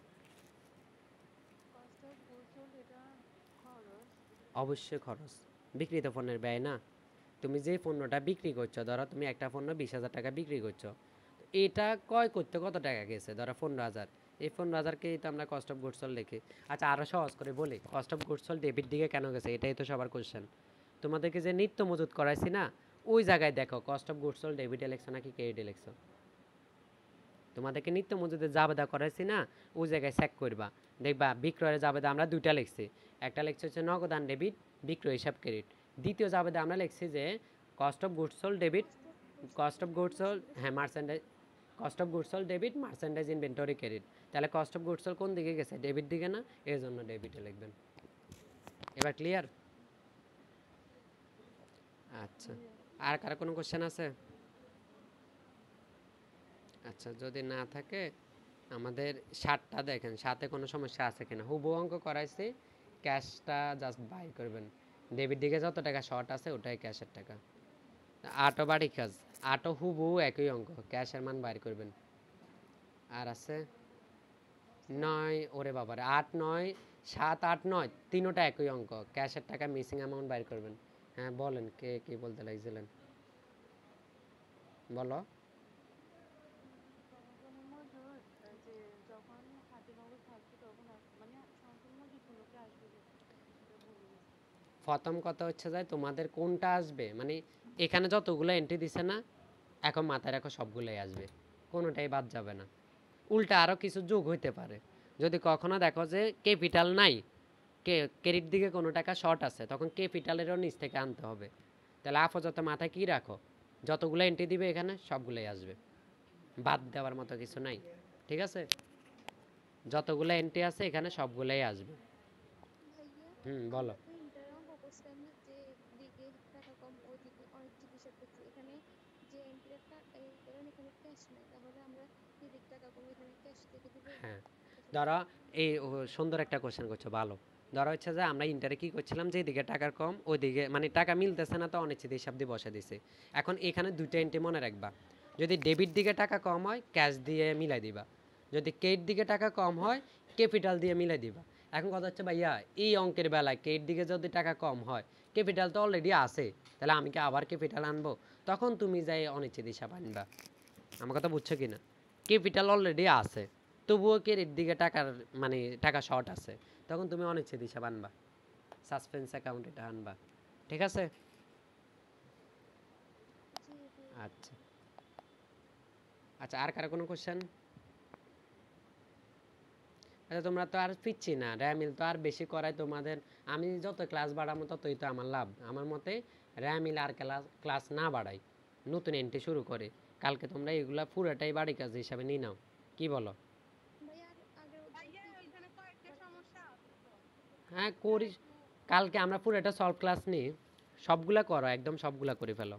অবশ্যই খরচ, বিক্রিত পণ্যের ব্যয় না? তুমি যে পণ্যটা বিক্রি করছো, ধরো তুমি একটা পণ্য 20,000 টাকা বিক্রি করছো, এটা ক্রয় করতে কত টাকা গেছে? ধরো 15,000। এই 15,000কেই তো আমরা কস্ট অফ গুডস সোল্ড লিখি। আচ্ছা, আরও সহজ করে বলি, cost of goods sold debit দিকে কেন গেছে? এটাই তো সবার কোশ্চেন। তোমাদেরকে যে নিত্য মজুদ করাইছি না, ওই জায়গায় দেখো কস্ট অফ গুডস সোল্ড ডেবিটে লিখছো নাকি ক্রেডিটে লিখছো। তোমাদেরকে নিত্য মজুদের জাবেদা করাইছি না, ওই জায়গায় চেক করবা, দেখবা বিক্রয়ের জাবেদা আমরা দুইটা লিখছি। একটা লিখছি হচ্ছে নগদান ডেবিট, বিক্রয় হিসাব ক্রেডিট। দ্বিতীয় জাবেদা আমরা লিখছি যে cost of goods sold debit, cost of goods sold, হ্যাঁ, merchandise, cost of goods sold debit, merchandise inventory credit. তাহলে কস্ট অফ গুডস সোল্ড কোন দিকে গেছে, ডেবিট দিকে না, এর জন্য ডেবিটে লিখবেন। এবার ক্লিয়ার? আচ্ছা, আর কার কোনো কোশ্চেন আছে? আচ্ছা, যদি না থাকে আমাদের 7টা দেখেন, সাথে কোনো সমস্যা আছে কিনা। হুবহু অঙ্ক করাইছি, ক্যাশটা জাস্ট বাই করবেন। ডেবিট দিকে যত টাকা শর্ট আছে ওটাই ক্যাশের টাকা। 8ও বাড়ি কাজ, 8ও হুবহু একই অঙ্ক, ক্যাশের মান বাইর করবেন। আর আছে 9, ওরে বাবারে 8, 9, 7, 8, 9 তিনোটা একই অঙ্ক, ক্যাশের টাকা মিসিং অ্যামাউন্ট বাইর করবেন। হ্যাঁ বলেন, কে কি বলতে লাগছিলেন, বলো। সনাতনী মজুর যে যখন হাতে নগদ থাকবে তখন মানে সনাতনী মজুরগুলোকে আসবে সেটা ভুলে গেছি। প্রথম কথা হচ্ছে যে তোমাদের কোনটা আসবে, মানে এখানে যতগুলো এন্ট্রি দিছে না, এখন মাথায় রাখো সবগুলোই আসবে, কোনোটাই বাদ যাবে না। উল্টা আরও কিছু যোগ হইতে পারে। যদি কখনো দেখো যে ক্যাপিটাল নাই, ক্রেডিট দিকে কোনো টাকা শর্ট আছে, তখন ক্যাপিটালেরও নিচ থেকে আনতে হবে। তাহলে আপাতত মাথায় কি রাখো, যতগুলো এন্ট্রি দিবে এখানে সবগুলোই আসবে, বাদ দেওয়ার মতো কিছু নাই। ঠিক আছে, যতগুলো এন্ট্রি আছে এখানে সবগুলোই আসবে। ভাইয়া, বলো। আমরা তো ইন্টার অঙ্ক করছিলাম না যে দিকে টাকা কম ওইদিকে অনেক চিকিৎসা করছি, এখানে যে এন্ট্রিটা কারণ এখানে ক্যাশ নাই, তাহলে আমরা এদিক টাকা কম এখানে ক্যাশ থেকে দিব। হ্যাঁ, ধরো এই সুন্দর একটা কোশ্চেন করছো, ভালো। ধরো হচ্ছে যে আমরা ইন্টারে কি করছিলাম, যে দিকে টাকার কম ওইদিকে মানে টাকা মিলতেছে না, তো অনিশ্চিত হিসাব দিয়ে বসে দিছে। এখন এখানে দুইটা এন্ট্রি মনে রাখবা, যদি ডেবিট দিকে টাকা কম হয় ক্যাশ দিয়ে মিলাই দিবা, যদি ক্রেডিট দিকে টাকা কম হয় ক্যাপিটাল দিয়ে মিলাই দিবা। এখন কথা হচ্ছে ভাইয়া, এই অঙ্কের বেলায় ক্রেডিট দিকে যদি টাকা কম হয়, ক্যাপিটাল তো অলরেডি আছে, তাহলে আমি কি আবার ক্যাপিটাল আনবো? তখন তুমি যাই অনিশ্চিত হিসাব আনবা। আমার কথা বুঝছো কিনা? ক্যাপিটাল অলরেডি আছে, তবুও ক্রেডিট দিকে টাকার মানে টাকা শর্ট আছে, তখন তুমি অনিশ্চিত হিসাব আনবা, সাসপেন্স অ্যাকাউন্ট এটা আনবা। ঠিক আছে? জি ভাই। আচ্ছা আচ্ছা, আর কারো কোনো কোশ্চেন? আচ্ছা, তোমরা তো আর পিচ্ছি না, র্যামিল তো আর বেশি করায় তোমাদের। আমি যত ক্লাস বাড়াবো ততই তো আমার লাভ। আমার মতে র্যামিল আর ক্লাস না বাড়াই, নতুন এন্ট্রি শুরু করে কালকে তোমরা এগুলা পুরোটাই বাড়ি কাজ হিসাবে নিয়ে নাও। কি বলো? ভাইয়া, আগের বছর ভাইয়া কি কি ওইখানে কয়েকটা সমস্যা আছে তো, হ্যাঁ ওটা করিস, একটু কালকে আমরা পুরোটা সলভ ক্লাস নিই, সবগুলা করো, একদম সবগুলা করে ফেলো।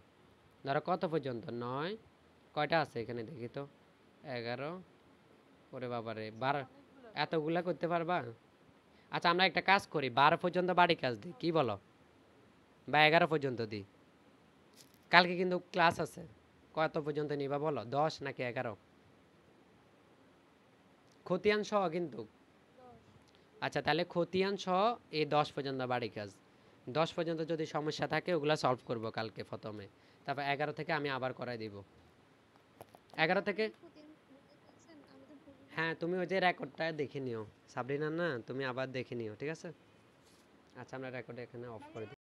ধরো কত পর্যন্ত, 9, কয়টা আছে এখানে দেখি তো, 11, ওরে বাবারে 12, অনেকগুলো তো। এতগুলা করতে পারবা? আচ্ছা আমরা একটা কাজ করি, 12 পর্যন্ত বাড়ি কাজ দিই, কি বলো? বা 11 পর্যন্ত দিই, কালকে কিন্তু ক্লাস আছে। কত পর্যন্ত নিবা বলো, 10 নাকি 11? খতিয়ান সহ কিন্তু। 10। আচ্ছা তাহলে খতিয়ান সহ এই 10 পর্যন্ত বাড়ি কাজ। 10 পর্যন্ত যদি সমস্যা থাকে ওগুলা সলভ করব কালকে প্রথমে, তারপর 11 থেকে আমি আবার করাই দিব। ভাইয়া 11 আপনি থেকে, কি খতিয়ান বলে ফেলছেন? আমি তো ভুলে হ্যাঁ গেছি। তুমি ওই যে রেকর্ডটা দেখে নিও, সাবরিনা না, তুমি আবার দেখে নিও, ঠিক আছে? আচ্ছা আমরা রেকর্ড এখানে অফ করে দিই।